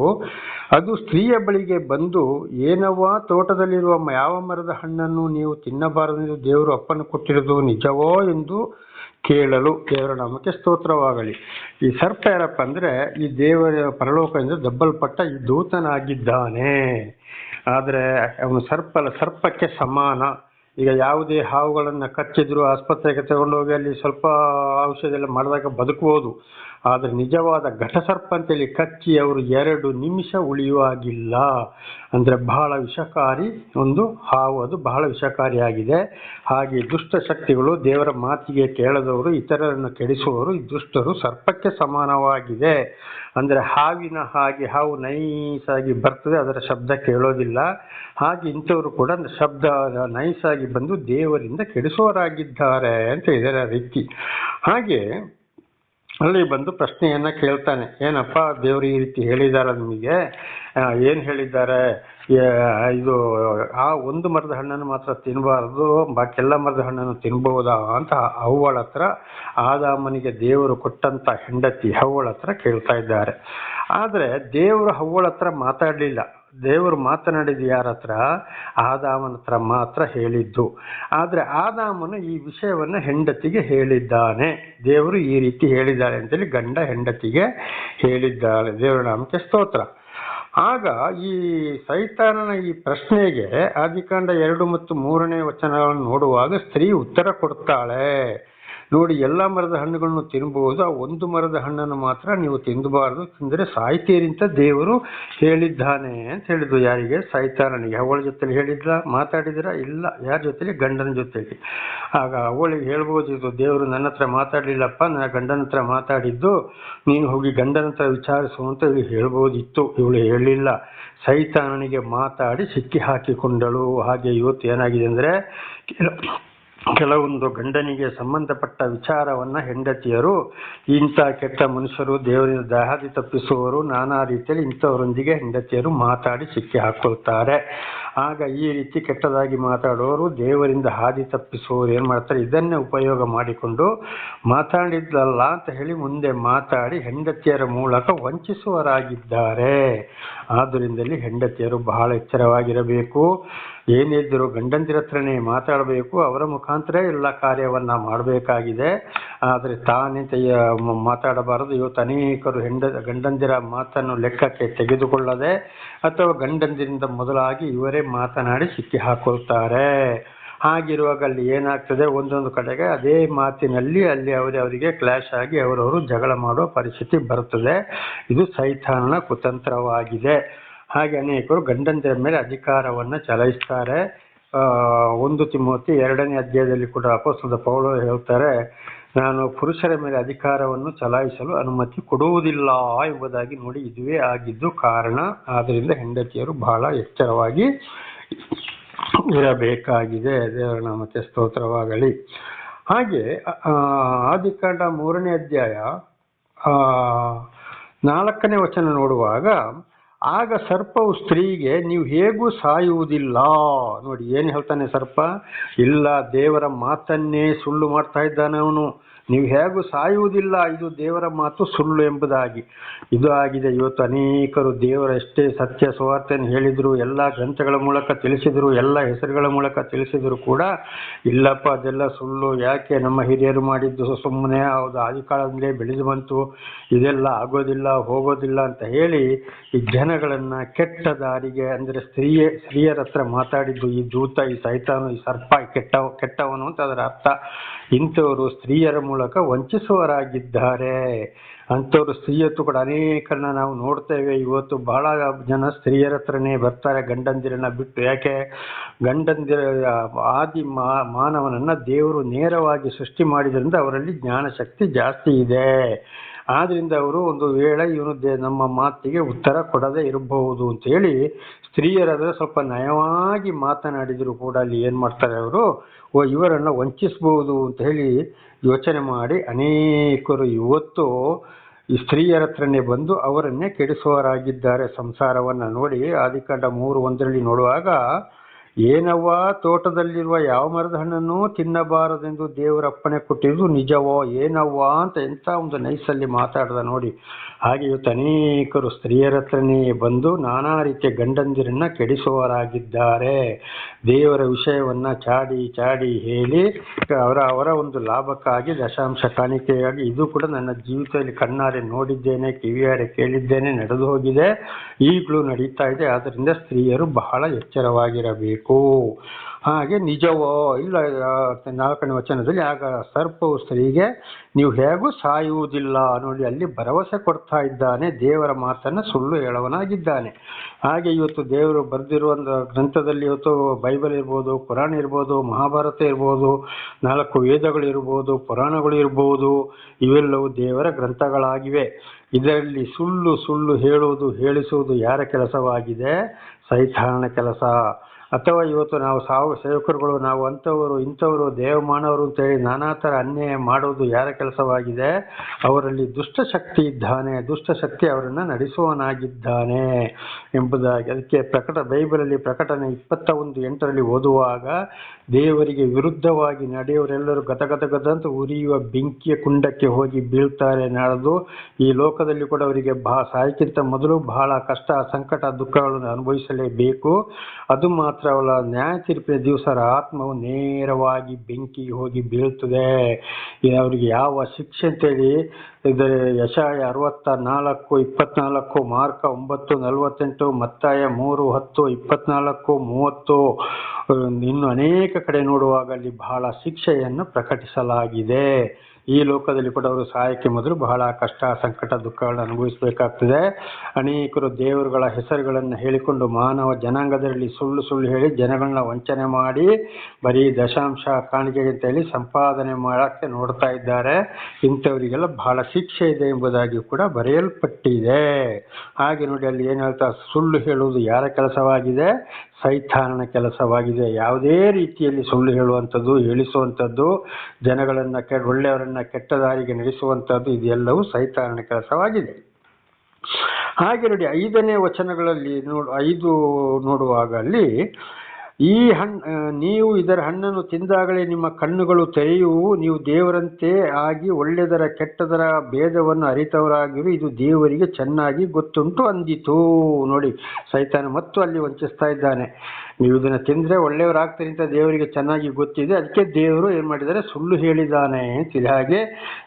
ಅದು ಸ್ತ್ರೀಯ ಬಳಿಗೆ ಬಂದು, ಏನವ್ವ, ತೋಟದಲ್ಲಿರುವ ಯಾವ ಮರದ ಹಣ್ಣನ್ನು ನೀವು ತಿನ್ನಬಾರದೆಂದು ದೇವರು ಅಪ್ಪನ್ನು ಕೊಟ್ಟಿರುವುದು ನಿಜವೋ ಎಂದು ಕೇಳಲು. ದೇವರ ನಾಮಕ್ಕೆ ಸ್ತೋತ್ರವಾಗಲಿ. ಈ ಸರ್ಪ ಯಾರಪ್ಪ ಅಂದ್ರೆ, ಈ ದೇವರ ಪರಲೋಕದಿಂದ ದಬ್ಬಲ್ಪಟ್ಟ ಈ ದೂತನಾಗಿದ್ದಾನೆ. ಆದ್ರೆ ಅವನು ಸರ್ಪಕ್ಕೆ ಸಮಾನ. ಈಗ ಯಾವುದೇ ಹಾವುಗಳನ್ನು ಕಚ್ಚಿದ್ರು ಆಸ್ಪತ್ರೆಗೆ ತಗೊಂಡೋಗಿ ಅಲ್ಲಿ ಸ್ವಲ್ಪ ಔಷಧ ಎಲ್ಲ ಮಾಡಿದಾಗ ಬದುಕಬಹುದು. ಆದರೆ ನಿಜವಾದ ಘಟಸರ್ಪ ಅಂತೇಳಿ ಕಚ್ಚಿ ಅವರು 2 ನಿಮಿಷ ಉಳಿಯುವಾಗಿಲ್ಲ. ಅಂದರೆ ಬಹಳ ವಿಷಕಾರಿ ಒಂದು ಹಾವು, ಅದು ಬಹಳ ವಿಷಕಾರಿಯಾಗಿದೆ. ಹಾಗೆ ದುಷ್ಟಶಕ್ತಿಗಳು, ದೇವರ ಮಾತಿಗೆ ಕೇಳದವರು, ಇತರರನ್ನು ಕೆಡಿಸುವವರು, ಈ ದುಷ್ಟರು ಸರ್ಪಕ್ಕೆ ಸಮಾನವಾಗಿದೆ. ಅಂದರೆ ಹಾವಿನ ಹಾಗೆ ಹಾವು ನೈಸಾಗಿ ಬರ್ತದೆ, ಅದರ ಶಬ್ದ ಕೇಳೋದಿಲ್ಲ. ಹಾಗೆ ಇಂಥವರು ಕೂಡ ಶಬ್ದ ನೈಸಾಗಿ ಬಂದು ದೇವರಿಂದ ಕೆಡಿಸುವವರಾಗಿದ್ದಾರೆ ಅಂತ ಇದರ ರೀತಿ. ಹಾಗೆ ಅಲ್ಲಿ ಬಂದು ಪ್ರಶ್ನೆಯನ್ನ ಕೇಳ್ತಾನೆ, ಏನಪ್ಪ ದೇವರು ಈ ರೀತಿ ಹೇಳಿದಾರ ನಿಮಗೆ? ಏನು ಹೇಳಿದ್ದಾರೆ? ಇದು ಆ ಒಂದು ಮರದ ಹಣ್ಣನ್ನು ಮಾತ್ರ ತಿನ್ನಬಾರ್ದು, ಬಾಕಿ ಎಲ್ಲ ಮರದ ಹಣ್ಣನ್ನು ತಿನ್ಬಹುದಾ ಅಂತ ಅವ್ವಳ ಹತ್ರ, ಆದಾಮನಿಗೆ ದೇವರು ಕೊಟ್ಟಂತ ಹೆಂಡತಿ ಅವ್ವಳ ಹತ್ರ ಕೇಳ್ತಾ ಇದ್ದಾರೆ. ಆದರೆ ದೇವರು ಅವ್ವಳ ಹತ್ರ ಮಾತಾಡಲಿಲ್ಲ. ದೇವರು ಮಾತನಾಡಿದ ಯಾರ ಹತ್ರ? ಆದಾಮನ ಹತ್ರ ಮಾತ್ರ ಹೇಳಿದ್ದು. ಆದರೆ ಆದಾಮನು ಈ ವಿಷಯವನ್ನು ಹೆಂಡತಿಗೆ ಹೇಳಿದ್ದಾನೆ. ದೇವರು ಈ ರೀತಿ ಹೇಳಿದ್ದಾರೆ ಅಂತೇಳಿ ಗಂಡ ಹೆಂಡತಿಗೆ ಹೇಳಿದ್ದಾಳೆ. ದೇವರ ನಾಮಕ್ಕೆ ಸ್ತೋತ್ರ. ಆಗ ಈ ಸೈತಾನನ ಈ ಪ್ರಶ್ನೆಗೆ ಆದಿಕಾಂಡ 2 ಮತ್ತು 3ನೇ ವಚನಗಳನ್ನು ನೋಡುವಾಗ ಸ್ತ್ರೀ ಉತ್ತರ ಕೊಡ್ತಾಳೆ. ನೋಡಿ, ಎಲ್ಲ ಮರದ ಹಣ್ಣುಗಳನ್ನು ತಿನ್ನಬಹುದು, ಆ ಒಂದು ಮರದ ಹಣ್ಣನ್ನು ಮಾತ್ರ ನೀವು ತಿನ್ನಬಾರದು, ತಿಂದರೆ ಸಾಯ್ತೀರಿ ಅಂತ ದೇವರು ಹೇಳಿದ್ದಾನೆ ಅಂತ ಹೇಳಿದ್ರು. ಯಾರಿಗೆ? ಸೈತಾನನಿಗೆ. ಅವಳ ಜೊತೆಲಿ ಹೇಳಿದ್ರ, ಮಾತಾಡಿದ್ರ? ಇಲ್ಲ. ಯಾರ ಜೊತೆಲಿ? ಗಂಡನ ಜೊತೆಲಿ. ಆಗ ಅವಳಿಗೆ ಹೇಳ್ಬೋದಿತ್ತು, ದೇವರು ನನ್ನ ಹತ್ರ ಮಾತಾಡ್ಲಿಲ್ಲಪ್ಪ, ನನ್ನ ಗಂಡನ ಹತ್ರ ಮಾತಾಡಿದ್ದು, ನೀನು ಹೋಗಿ ಗಂಡನ ಹತ್ರ ವಿಚಾರಿಸು ಅಂತ ಇವಳು ಹೇಳ್ಬೋದಿತ್ತು. ಇವಳು ಹೇಳಿಲ್ಲ, ಸೈತಾನನಿಗೆ ಮಾತಾಡಿ ಸಿಕ್ಕಿ ಹಾಕಿಕೊಂಡಳು. ಹಾಗೆ ಇವತ್ತು ಏನಾಗಿದೆ ಅಂದರೆ, ಕೆಲವೊಂದು ಗಂಡನಿಗೆ ಸಂಬಂಧಪಟ್ಟ ವಿಚಾರವನ್ನು ಹೆಂಡತಿಯರು, ಇಂಥ ಕೆಟ್ಟ ಮನುಷ್ಯರು, ದೇವರಿಂದ ದಾಹಾದಿ ತಪ್ಪಿಸುವವರು, ನಾನಾ ರೀತಿಯಲ್ಲಿ ಇಂಥವರೊಂದಿಗೆ ಹೆಂಡತಿಯರು ಮಾತಾಡಿ ಸಿಕ್ಕಿ ಹಾಕೊಳ್ತಾರೆ. ಆಗ ಈ ರೀತಿ ಕೆಟ್ಟದಾಗಿ ಮಾತಾಡೋರು, ದೇವರಿಂದ ಹಾದಿ ತಪ್ಪಿಸುವವರು ಏನು ಮಾಡ್ತಾರೆ, ಇದನ್ನೇ ಉಪಯೋಗ ಮಾಡಿಕೊಂಡು ಮಾತಾಡಿದ್ಲಲ್ಲ ಅಂತ ಹೇಳಿ ಮುಂದೆ ಮಾತಾಡಿ ಹೆಂಡತಿಯರ ಮೂಲಕ ವಂಚಿಸುವರಾಗಿದ್ದಾರೆ. ಆದ್ದರಿಂದಲೇ ಹೆಂಡತಿಯರು ಬಹಳ ಎಚ್ಚರವಾಗಿರಬೇಕು. ಏನಿದ್ದರೂ ಗಂಡಂದಿರ ಹತ್ರನೇ ಮಾತಾಡಬೇಕು, ಅವರ ಮುಖಾಂತರ ಎಲ್ಲ ಕಾರ್ಯವನ್ನು ಮಾಡಬೇಕಾಗಿದೆ. ಆದರೆ ತಾನೇ ಮಾತಾಡಬಾರದು. ಇವತ್ತು ಅನೇಕರು ಗಂಡಂದಿರ ಮಾತನ್ನು ಲೆಕ್ಕಕ್ಕೆ ತೆಗೆದುಕೊಳ್ಳದೆ ಅಥವಾ ಗಂಡಂದಿರಿಂದ ಮೊದಲಾಗಿ ಇವರೇ ಮಾತನಾಡಿ ಸಿಕ್ಕಿ ಹಾಕೊಳ್ತಾರೆ. ಹಾಗಿರುವಾಗ ಅಲ್ಲಿ ಏನಾಗ್ತದೆ, ಒಂದೊಂದು ಕಡೆಗೆ ಅದೇ ಮಾತಿನಲ್ಲಿ ಅಲ್ಲಿ ಅವರಿಗೆ ಕ್ಲಾಶ್ ಆಗಿ ಅವರವರು ಜಗಳ ಮಾಡುವ ಪರಿಸ್ಥಿತಿ ಬರ್ತದೆ. ಇದು ಸೈತಾನನ ಕುತಂತ್ರವಾಗಿದೆ. ಹಾಗೆ ಅನೇಕರು ಗಂಡಂದಿರ ಮೇಲೆ ಅಧಿಕಾರವನ್ನು ಚಲಾಯಿಸ್ತಾರೆ. 1 ತಿಮೋಥಿ 2ನೇ ಅಧ್ಯಾಯದಲ್ಲಿ ಕೂಡ ಅಪೊಸ್ತಲ ಪೌಲರು ಹೇಳ್ತಾರೆ, ನಾನು ಪುರುಷರ ಮೇಲೆ ಅಧಿಕಾರವನ್ನು ಚಲಾಯಿಸಲು ಅನುಮತಿ ಕೊಡುವುದಿಲ್ಲ ಎಂಬುದಾಗಿ. ನೋಡಿ, ಇದುವೇ ಆಗಿದ್ದು ಕಾರಣ. ಆದ್ದರಿಂದ ಹೆಂಡತಿಯರು ಬಹಳ ಎಚ್ಚರವಾಗಿ ಇರಬೇಕಾಗಿದೆ. ದೇವರ ನಾಮಕ್ಕೆ ಸ್ತೋತ್ರವಾಗಲಿ. ಹಾಗೆ ಆದಿಕಾಂಡ 3ನೇ ಅಧ್ಯಾಯ 4ನೇ ವಚನ ನೋಡುವಾಗ, ಆಗ ಸರ್ಪವು ಸ್ತ್ರೀಗೆ, ನೀವು ಹೇಗೂ ಸಾಯುವುದಿಲ್ಲ. ನೋಡಿ, ಏನು ಹೇಳ್ತಾನೆ ಸರ್ಪ? ಇಲ್ಲ, ದೇವರ ಮಾತನ್ನೇ ಸುಳ್ಳು ಮಾಡ್ತಾ ಇದ್ದಾನೆ ಅವನು. ನೀವು ಹೇಗೂ ಸಾಯುವುದಿಲ್ಲ, ಇದು ದೇವರ ಮಾತು ಸುಳ್ಳು ಎಂಬುದಾಗಿ. ಇದು ಆಗಿದೆ. ಇವತ್ತು ಅನೇಕರು ದೇವರ ಎಷ್ಟೇ ಸತ್ಯ ಸುವಾರ್ತೆಯನ್ನು ಹೇಳಿದರು, ಎಲ್ಲ ಗ್ರಂಥಗಳ ಮೂಲಕ ತಿಳಿಸಿದರು, ಎಲ್ಲ ಹೆಸರುಗಳ ಮೂಲಕ ತಿಳಿಸಿದರು ಕೂಡ, ಇಲ್ಲಪ್ಪ ಅದೆಲ್ಲ ಸುಳ್ಳು, ಯಾಕೆ ನಮ್ಮ ಹಿರಿಯರು ಮಾಡಿದ್ದು ಸುಮ್ಮನೆ, ಹೌದು ಆದಿಕಾಲದಲ್ಲೇ ಬೆಳೆದು ಬಂತು, ಇದೆಲ್ಲ ಆಗೋದಿಲ್ಲ ಹೋಗೋದಿಲ್ಲ ಅಂತ ಹೇಳಿ ಈ ಜನಗಳನ್ನು ಕೆಟ್ಟ ದಾರಿಗೆ, ಅಂದರೆ ಸ್ತ್ರೀಯರ ಹತ್ರ ಮಾತಾಡಿದ್ದು ಈ ದೂತ, ಈ ಸೈತಾನು, ಈ ಸರ್ಪ ಕೆಟ್ಟವನು ಅಂತ ಅದರ ಅರ್ಥ. ಇಂಥವರು ಸ್ತ್ರೀಯರ ಮೂಲಕ ವಂಚಿಸುವರಾಗಿದ್ದಾರೆ. ಅಂಥವ್ರು ಸ್ತ್ರೀಯತ್ತು ಕೂಡ ಅನೇಕರನ್ನ ನಾವು ನೋಡ್ತೇವೆ. ಇವತ್ತು ಬಹಳ ಜನ ಸ್ತ್ರೀಯರ ಹತ್ರನೇ ಬರ್ತಾರೆ ಗಂಡಂದಿರನ್ನ ಬಿಟ್ಟು. ಯಾಕೆ? ಗಂಡಂದಿರ ಮಾನವನನ್ನು ದೇವರು ನೇರವಾಗಿ ಸೃಷ್ಟಿ ಮಾಡಿದ್ರಿಂದ ಅವರಲ್ಲಿ ಜ್ಞಾನಶಕ್ತಿ ಜಾಸ್ತಿ ಇದೆ. ಆದ್ದರಿಂದ ಅವರು ಒಂದು ವೇಳೆ ಇವನು ನಮ್ಮ ಮಾತಿಗೆ ಉತ್ತರ ಕೊಡದೇ ಇರಬಹುದು ಅಂತೇಳಿ ಸ್ತ್ರೀಯರಾದರೆ ಸ್ವಲ್ಪ ನಯವಾಗಿ ಮಾತನಾಡಿದರೂ ಕೂಡ ಅಲ್ಲಿ ಏನು ಮಾಡ್ತಾರೆ, ಅವರು ಇವರನ್ನು ವಂಚಿಸಬಹುದು ಅಂತ ಹೇಳಿ ಯೋಚನೆ ಮಾಡಿ ಅನೇಕರು ಇವತ್ತು ಈ ಸ್ತ್ರೀಯರ ಹತ್ರನೇ ಬಂದು ಅವರನ್ನೇ ಕೆಡಿಸುವರಾಗಿದ್ದಾರೆ ಸಂಸಾರವನ್ನು. ನೋಡಿ, ಆದಿಕಾಂಡ 3:1 ನೋಡುವಾಗ, ಏನವ್ವ, ತೋಟದಲ್ಲಿರುವ ಯಾವ ಮರದ ಹಣ್ಣನ್ನು ತಿನ್ನಬಾರದೆಂದು ದೇವರ ಅಪ್ಪಣೆ ಕೊಟ್ಟಿದ್ದು ನಿಜವೋ? ಏನವ್ವ ಅಂತ ಎಂಥ ಒಂದು ನೈಸಲ್ಲಿ ಮಾತಾಡ್ದ ನೋಡಿ. ಹಾಗೆ ಇವತ್ತು ಅನೇಕರು ಸ್ತ್ರೀಯರ ಹತ್ರನೇ ಬಂದು ನಾನಾ ರೀತಿಯ ಗಂಡಂದಿರನ್ನ ಕೆಡಿಸುವವರಾಗಿದ್ದಾರೆ. ದೇವರ ವಿಷಯವನ್ನು ಚಾಡಿ ಹೇಳಿ ಅವರ ಒಂದು ಲಾಭಕ್ಕಾಗಿ ದಶಾಂಶ ಕಾಣಿಕೆಯಾಗಿ, ಇದು ಕೂಡ ನನ್ನ ಜೀವಿತದಲ್ಲಿ ಕಣ್ಣಾರೆ ನೋಡಿದ್ದೇನೆ, ಕಿವಿಯಾರೆ ಕೇಳಿದ್ದೇನೆ, ನಡೆದು ಹೋಗಿದೆ, ಈಗಲೂ ನಡೀತಾ ಇದೆ. ಆದ್ದರಿಂದ ಸ್ತ್ರೀಯರು ಬಹಳ ಎಚ್ಚರವಾಗಿರಬೇಕು. ಹಾಗೆ ನಿಜವೋ? ಇಲ್ಲ. 4ನೇ ವಚನದಲ್ಲಿ, ಆಗ ಸರ್ಪವು ಸ್ತ್ರೀಗೆ, ನೀವು ಹೇಗೂ ಸಾಯುವುದಿಲ್ಲ. ನೋಡಿ, ಅಲ್ಲಿ ಭರವಸೆ ಕೊಡ್ತಾ ಇದ್ದಾನೆ, ದೇವರ ಮಾತನ್ನು ಸುಳ್ಳು ಹೇಳುವನಾಗಿದ್ದಾನೆ. ಹಾಗೆ ಇವತ್ತು ದೇವರು ಬರೆದಿರುವ ಗ್ರಂಥದಲ್ಲಿ ಇವತ್ತು ಬೈಬಲ್ ಇರ್ಬೋದು, ಪುರಾಣ ಇರ್ಬೋದು, ಮಹಾಭಾರತ ಇರ್ಬೋದು, 4 ವೇದಗಳು ಇರ್ಬೋದು, ಪುರಾಣಗಳು ಇರ್ಬೋದು, ಇವೆಲ್ಲವೂ ದೇವರ ಗ್ರಂಥಗಳಾಗಿವೆ. ಇದರಲ್ಲಿ ಸುಳ್ಳು ಹೇಳುವುದು, ಹೇಳಿಸುವುದು ಯಾರ ಕೆಲಸವಾಗಿದೆ? ಸೈತಾನನ ಕೆಲಸ. ಅಥವಾ ಇವತ್ತು ನಾವು ಸೇವಕರುಗಳು, ನಾವು ಅಂಥವರು ಇಂಥವರು ದೇವಮಾನವರು ಅಂತೇಳಿ ನಾನಾ ಥರ ಅನ್ಯಾಯ ಮಾಡುವುದು ಯಾರ ಕೆಲಸವಾಗಿದೆ? ಅವರಲ್ಲಿ ದುಷ್ಟಶಕ್ತಿ ಇದ್ದಾನೆ, ದುಷ್ಟಶಕ್ತಿ ಅವರನ್ನು ನಡೆಸುವನಾಗಿದ್ದಾನೆ ಎಂಬುದಾಗಿ. ಅದಕ್ಕೆ ಬೈಬಲಲ್ಲಿ ಪ್ರಕಟಣೆ 21:8 ಓದುವಾಗ, ದೇವರಿಗೆ ವಿರುದ್ಧವಾಗಿ ನಡೆಯುವರೆಲ್ಲರೂ ಗದಗದ ಉರಿಯುವ ಬೆಂಕಿಯ ಕುಂಡಕ್ಕೆ ಹೋಗಿ ಬೀಳ್ತಾರೆ. ನಾಳದು ಈ ಲೋಕದಲ್ಲಿ ಕೂಡ ಅವರಿಗೆ ಸಾಯಕ್ಕಿಂತ ಮೊದಲು ಬಹಳ ಕಷ್ಟ, ಸಂಕಟ, ದುಃಖಗಳನ್ನು ಅನುಭವಿಸಲೇಬೇಕು. ಅದು ಮಾತ್ರ ಮಾತ್ರವಲ್ಲ, ನ್ಯಾಯ ತೀರ್ಪಿನ ದಿವಸ ಆತ್ಮವು ನೇರವಾಗಿ ಬೆಂಕಿಗೆ ಹೋಗಿ ಬೀಳ್ತದೆ. ಅವರಿಗೆ ಯಾವ ಶಿಕ್ಷೆ ಅಂತೇಳಿ ಇದರ ಯಶಾಯ 64:24, ಮಾರ್ಕ 9:48, ಮತ್ತಾಯ 3:10, 24:30, ಇನ್ನು ಅನೇಕ ಕಡೆ ನೋಡುವಾಗ ಅಲ್ಲಿ ಬಹಳ ಶಿಕ್ಷೆಯನ್ನು ಪ್ರಕಟಿಸಲಾಗಿದೆ. ಈ ಲೋಕದಲ್ಲಿ ಕೂಡ ಅವರು ಸಾಯಕ್ಕೆ ಮೊದಲು ಬಹಳ ಕಷ್ಟ, ಸಂಕಟ, ದುಃಖಗಳನ್ನು ಅನುಭವಿಸಬೇಕಾಗ್ತದೆ. ಅನೇಕರು ದೇವರುಗಳ ಹೆಸರುಗಳನ್ನು ಹೇಳಿಕೊಂಡು ಮಾನವ ಜನಾಂಗದಲ್ಲಿ ಸುಳ್ಳು ಹೇಳಿ ಜನಗಳನ್ನ ವಂಚನೆ ಮಾಡಿ ಬರೀ ದಶಾಂಶ ಕಾಣಿಕೆ ಅಂತ ಹೇಳಿ ಸಂಪಾದನೆ ಮಾಡಕ್ಕೆ ನೋಡ್ತಾ ಇದ್ದಾರೆ. ಇಂಥವರಿಗೆಲ್ಲ ಬಹಳ ಶಿಕ್ಷೆ ಇದೆ ಎಂಬುದಾಗಿ ಕೂಡ ಬರೆಯಲ್ಪಟ್ಟಿದೆ. ಹಾಗೆ ನೋಡಿ ಅಲ್ಲಿ ಏನು ಹೇಳ್ತಾ, ಸುಳ್ಳು ಹೇಳುವುದು ಯಾರ ಕೆಲಸವಾಗಿದೆ? ಸೈತಾನನ ಕೆಲಸವಾಗಿದೆ. ಯಾವುದೇ ರೀತಿಯಲ್ಲಿ ಸುಳ್ಳು ಹೇಳುವಂಥದ್ದು, ಹೇಳಿಸುವಂಥದ್ದು, ಜನಗಳನ್ನು ಒಳ್ಳೆಯವರನ್ನ ಕೆಟ್ಟ ದಾರಿಗೆ ನಡೆಸುವಂಥದ್ದು, ಇದೆಲ್ಲವೂ ಸೈತಾನನ ಕೆಲಸವಾಗಿದೆ. ಹಾಗೆ ನೋಡಿ 5ನೇ ವಚನಗಳಲ್ಲಿ 5 ನೋಡುವಾಗ ಅಲ್ಲಿ ಈ ನೀವು ಇದರ ಹಣ್ಣನ್ನು ತಿಂದಾಗಲೇ ನಿಮ್ಮ ಕಣ್ಣುಗಳು ತೆರೆಯುವು, ನೀವು ದೇವರಂತೆ ಆಗಿ ಒಳ್ಳೆದರ ಕೆಟ್ಟದರ ಭೇದವನ್ನು ಅರಿತವರಾಗಿರು, ಇದು ದೇವರಿಗೆ ಚೆನ್ನಾಗಿ ಗೊತ್ತುಂಟು ಅಂದಿತು. ನೋಡಿ, ಸೈತಾನ ಮತ್ತು ಅಲ್ಲಿ ವಂಚಿಸ್ತಾ ಇದ್ದಾನೆ. ನೀವು ಇದನ್ನು ತಿಂದರೆ ಒಳ್ಳೆಯವರಾಗ್ತೀರಿ ಅಂತ ದೇವರಿಗೆ ಚೆನ್ನಾಗಿ ಗೊತ್ತಿದೆ, ಅದಕ್ಕೆ ದೇವರು ಏನು ಮಾಡಿದ್ದಾರೆ? ಸುಳ್ಳು ಹೇಳಿದ್ದಾನೆ ಅಂತಿದೆ. ಹಾಗೆ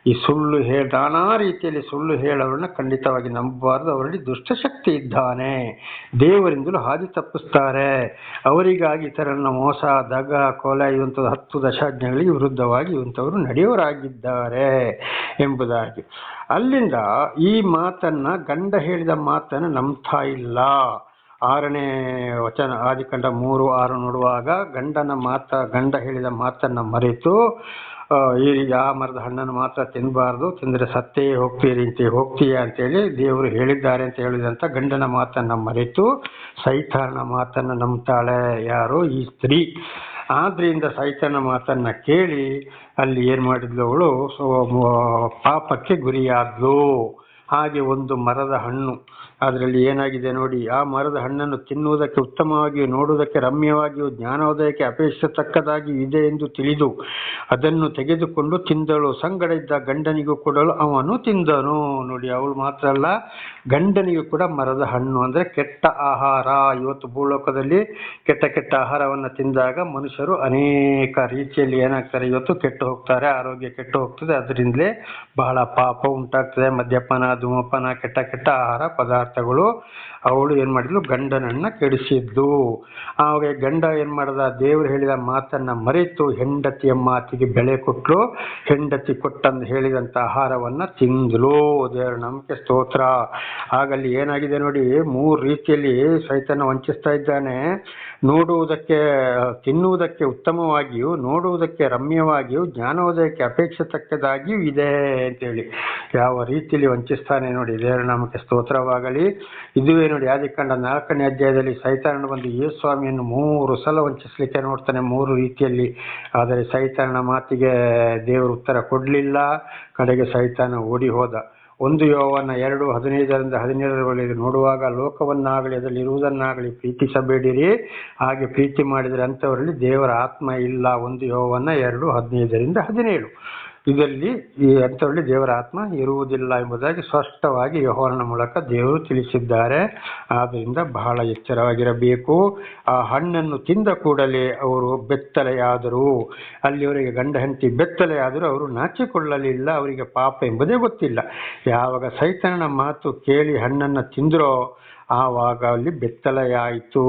ಈ ಸುಳ್ಳು ನಾನಾ ರೀತಿಯಲ್ಲಿ ಸುಳ್ಳು ಹೇಳೋರನ್ನ ಖಂಡಿತವಾಗಿ ನಂಬಬಾರದು. ಅವರಲ್ಲಿ ದುಷ್ಟಶಕ್ತಿ ಇದ್ದಾನೆ. ದೇವರಿಂದಲೂ ಹಾದಿ ತಪ್ಪಿಸ್ತಾರೆ. ಅವರಿಗಾಗಿ ಇತರರನ್ನ ಮೋಸ, ದಗ, ಕೊಲೆ ಇವಂಥದ್ದು 10 ದಶಾಜ್ಞೆಗಳಿಗೆ ವಿರುದ್ಧವಾಗಿ ಇವಂಥವರು ನಡೆಯವರಾಗಿದ್ದಾರೆ ಎಂಬುದಾಗಿ. ಅಲ್ಲಿಂದ ಈ ಮಾತನ್ನ, ಗಂಡ ಹೇಳಿದ ಮಾತನ್ನು ನಂಬ್ತಾ ಇಲ್ಲ. 6ನೇ ವಚನ ಆದಿಕಾಂಡ 3:6 ನೋಡುವಾಗ ಗಂಡ ಹೇಳಿದ ಮಾತನ್ನ ಮರೆತು ಆ ಮರದ ಹಣ್ಣನ್ನು ಮಾತ್ರ ತಿನ್ನಬಾರ್ದು, ತಿಂದರೆ ಸತ್ತೇ ಹೋಗ್ತೀಯಾ ಅಂತೇಳಿ ದೇವರು ಹೇಳಿದ್ದಾರೆ ಅಂತ ಹೇಳಿದಂಥ ಗಂಡನ ಮಾತನ್ನ ಮರೆತು ಸೈತಾನನ ಮಾತನ್ನ ನಂಬ್ತಾಳೆ. ಯಾರು? ಈ ಸ್ತ್ರೀ. ಆದ್ರಿಂದ ಸೈತಾನನ ಮಾತನ್ನ ಕೇಳಿ ಅಲ್ಲಿ ಏನ್ ಮಾಡಿದ್ಲು? ಅವಳು ಪಾಪಕ್ಕೆ ಗುರಿಯಾದ್ಲು. ಹಾಗೆ ಒಂದು ಮರದ ಹಣ್ಣು, ಅದರಲ್ಲಿ ಏನಾಗಿದೆ ನೋಡಿ, ಆ ಮರದ ಹಣ್ಣನ್ನು ತಿನ್ನುವುದಕ್ಕೆ ಉತ್ತಮವಾಗಿಯೂ ನೋಡುವುದಕ್ಕೆ ರಮ್ಯವಾಗಿಯೂ ಜ್ಞಾನೋದಯಕ್ಕೆ ಅಪೇಕ್ಷಿಸತಕ್ಕದಾಗಿಯೂ ಇದೆ ಎಂದು ತಿಳಿದು ಅದನ್ನು ತೆಗೆದುಕೊಂಡು ತಿಂದಳು. ಸಂಗಡ ಇದ್ದ ಗಂಡನಿಗೂ ಕೊಡಲು ಅವನು ತಿಂದನು. ನೋಡಿ, ಅವಳು ಮಾತ್ರ ಅಲ್ಲ, ಗಂಡನಿಗೂ ಕೂಡ ಮರದ ಹಣ್ಣು ಅಂದರೆ ಕೆಟ್ಟ ಆಹಾರ. ಇವತ್ತು ಭೂಲೋಕದಲ್ಲಿ ಕೆಟ್ಟ ಆಹಾರವನ್ನು ತಿಂದಾಗ ಮನುಷ್ಯರು ಅನೇಕ ರೀತಿಯಲ್ಲಿ ಏನಾಗ್ತಾರೆ? ಇವತ್ತು ಕೆಟ್ಟು ಹೋಗ್ತಾರೆ, ಆರೋಗ್ಯ ಕೆಟ್ಟು ಹೋಗ್ತದೆ. ಅದರಿಂದಲೇ ಬಹಳ ಪಾಪ ಉಂಟಾಗ್ತದೆ. ಮದ್ಯಪಾನ, ಧೂಮಪಾನ, ಕೆಟ್ಟ ಆಹಾರ ಪದಾರ್ಥಗಳು. ಅವಳು ಏನ್ ಮಾಡಿದ್ಲು? ಗಂಡನನ್ನ ಕೆಡಿಸಿದ್ದು. ಆವಾಗ ಗಂಡ ಏನ್ ಮಾಡ್ದ? ದೇವರು ಹೇಳಿದ ಮಾತನ್ನ ಮರೆತು ಹೆಂಡತಿಯ ಮಾತಿಗೆ ಬೆಲೆ ಕೊಟ್ಲು. ಹೆಂಡತಿ ಕೊಟ್ಟಂದು ಹೇಳಿದಂತ ಆಹಾರವನ್ನ ತಿಂದ್ಲು. ದೇವರ ನಂಬಿಕೆ ಸ್ತೋತ್ರ. ಆಗಲ್ಲಿ ಏನಾಗಿದೆ ನೋಡಿ, 3 ರೀತಿಯಲ್ಲಿ ಸೈತಾನ ವಂಚಿಸ್ತಾ ಇದ್ದಾನೆ. ನೋಡುವುದಕ್ಕೆ, ತಿನ್ನುವುದಕ್ಕೆ ಉತ್ತಮವಾಗಿಯೂ, ನೋಡುವುದಕ್ಕೆ ರಮ್ಯವಾಗಿಯೂ, ಜ್ಞಾನೋದಯಕ್ಕೆ ಅಪೇಕ್ಷಿಸತಕ್ಕದಾಗಿಯೂ ಇದೆ ಅಂತೇಳಿ ಯಾವ ರೀತಿಯಲ್ಲಿ ವಂಚಿಸ್ತಾನೆ ನೋಡಿ. ದೇವರ ನಾಮಕ್ಕೆ ಸ್ತೋತ್ರವಾಗಲಿ. ಇದುವೇ ನೋಡಿ, ಆದಿಕಾಂಡ 4ನೇ ಅಧ್ಯಾಯದಲ್ಲಿ ಸೈತಾನನು ಬಂದು ಯೇಸುಸ್ವಾಮಿಯನ್ನು 3 ಸಲ ವಂಚಿಸಲಿಕ್ಕೆ ನೋಡ್ತಾನೆ, 3 ರೀತಿಯಲ್ಲಿ. ಆದರೆ ಸೈತಾನನ ಮಾತಿಗೆ ದೇವರು ಉತ್ತರ ಕೊಡಲಿಲ್ಲ. ಕಡೆಗೆ ಸೈತಾನ ಓಡಿ ಹೋದ. 1 ಯೋಹಾನ 2:15-17 ನೋಡುವಾಗ, ಲೋಕವನ್ನಾಗಲಿ ಅದರಲ್ಲಿ ಇರುವುದನ್ನಾಗಲಿ ಪ್ರೀತಿಸಬೇಡಿರಿ, ಹಾಗೆ ಪ್ರೀತಿ ಮಾಡಿದರೆ ಅಂಥವರಲ್ಲಿ ದೇವರ ಆತ್ಮ ಇಲ್ಲ. 1 ಯೋಹಾನ 2:15-17 ಇದರಲ್ಲಿ ಈ ಅಂಥವರಲ್ಲಿ ದೇವರ ಆತ್ಮ ಇರುವುದಿಲ್ಲ ಎಂಬುದಾಗಿ ಸ್ಪಷ್ಟವಾಗಿ ಯೋಹಾನನ ಮೂಲಕ ದೇವರು ತಿಳಿಸಿದ್ದಾರೆ. ಆದ್ದರಿಂದ ಬಹಳ ಎಚ್ಚರವಾಗಿರಬೇಕು. ಆ ಹಣ್ಣನ್ನು ತಿಂದ ಕೂಡಲೇ ಅವರು ಬೆತ್ತಲೆಯಾದರು. ಅಲ್ಲಿವರೆಗೆ ಗಂಡ ಹೆಂಡತಿ ಬೆತ್ತಲೆಯಾದರೂ ಅವರು ನಾಚಿಕೊಳ್ಳಲಿಲ್ಲ. ಅವರಿಗೆ ಪಾಪ ಎಂಬುದೇ ಗೊತ್ತಿಲ್ಲ. ಯಾವಾಗ ಸೈತಾನನ ಮಾತು ಕೇಳಿ ಹಣ್ಣನ್ನು ತಿಂದ್ರೋ ಆವಾಗ ಅಲ್ಲಿ ಬೆತ್ತಲೆಯಾಯಿತು.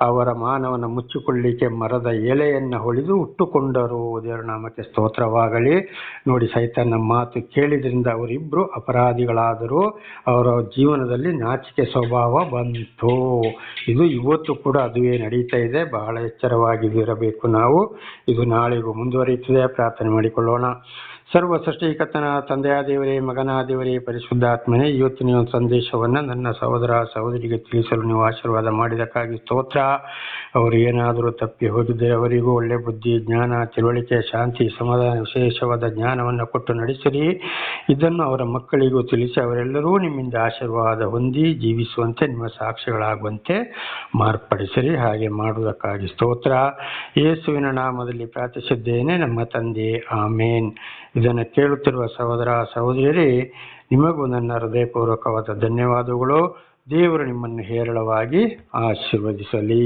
ಅವರ ಮಾನವನ ಮುಚ್ಚಿಕೊಳ್ಳಿಕ್ಕೆ ಮರದ ಎಲೆಯನ್ನು ಹೊಲಿದು ಉಟ್ಟುಕೊಂಡರು. ದೇವರ ನಾಮಕ್ಕೆ ಸ್ತೋತ್ರವಾಗಲಿ. ನೋಡಿ, ಸೈತಾನನ ಮಾತು ಕೇಳಿದ್ರಿಂದ ಅವರಿಬ್ಬರು ಅಪರಾಧಿಗಳಾದರು. ಅವರ ಜೀವನದಲ್ಲಿ ನಾಚಿಕೆ ಸ್ವಭಾವ ಬಂತು. ಇದು ಇವತ್ತು ಕೂಡ ಅದುವೇ ನಡೀತಾ ಇದೆ. ಬಹಳ ಎಚ್ಚರವಾಗಿರಬೇಕು ನಾವು. ಇದು ನಾಳೆಗೂ ಮುಂದುವರಿಯುತ್ತದೆ. ಪ್ರಾರ್ಥನೆ ಮಾಡಿಕೊಳ್ಳೋಣ. ಸರ್ವ ಸೃಷ್ಟಿಕರ್ತನ ತಂದೆಯ ದೇವರೇ, ಮಗನ ದೇವರೇ, ಪರಿಶುದ್ಧಾತ್ಮನೇ, ಇವತ್ತಿನ ಒಂದು ಸಂದೇಶವನ್ನು ನನ್ನ ಸಹೋದರ ಸಹೋದರಿಗೆ ತಿಳಿಸಲು ನೀವು ಆಶೀರ್ವಾದ ಮಾಡಿದಕ್ಕಾಗಿ ಸ್ತೋತ್ರ. ಅವರು ಏನಾದರೂ ತಪ್ಪಿ ಹೋಗಿದ್ದರೆ ಅವರಿಗೂ ಒಳ್ಳೆ ಬುದ್ಧಿ, ಜ್ಞಾನ, ತಿಳುವಳಿಕೆ, ಶಾಂತಿ, ಸಮಾಧಾನ, ವಿಶೇಷವಾದ ಜ್ಞಾನವನ್ನು ಕೊಟ್ಟು ನಡೆಸಿರಿ. ಇದನ್ನು ಅವರ ಮಕ್ಕಳಿಗೂ ತಿಳಿಸಿ ಅವರೆಲ್ಲರೂ ನಿಮ್ಮಿಂದ ಆಶೀರ್ವಾದ ಹೊಂದಿ ಜೀವಿಸುವಂತೆ, ನಿಮ್ಮ ಸಾಕ್ಷಿಗಳಾಗುವಂತೆ ಮಾರ್ಪಡಿಸಿರಿ. ಹಾಗೆ ಮಾಡುವುದಕ್ಕಾಗಿ ಸ್ತೋತ್ರ. ಯೇಸುವಿನ ನಾಮದಲ್ಲಿ ಪ್ರಾರ್ಥಿಸಿದ್ದೇನೆ, ನಮ್ಮ ತಂದೆ, ಆಮೇನ್. ಇದನ್ನು ಕೇಳುತ್ತಿರುವ ಸಹೋದರ ಸಹೋದರಿಯರೇ, ನಿಮಗೂ ನನ್ನ ಹೃದಯಪೂರ್ವಕವಾದ ಧನ್ಯವಾದಗಳು. ದೇವರು ನಿಮ್ಮನ್ನು ಹೇರಳವಾಗಿ ಆಶೀರ್ವದಿಸಲಿ.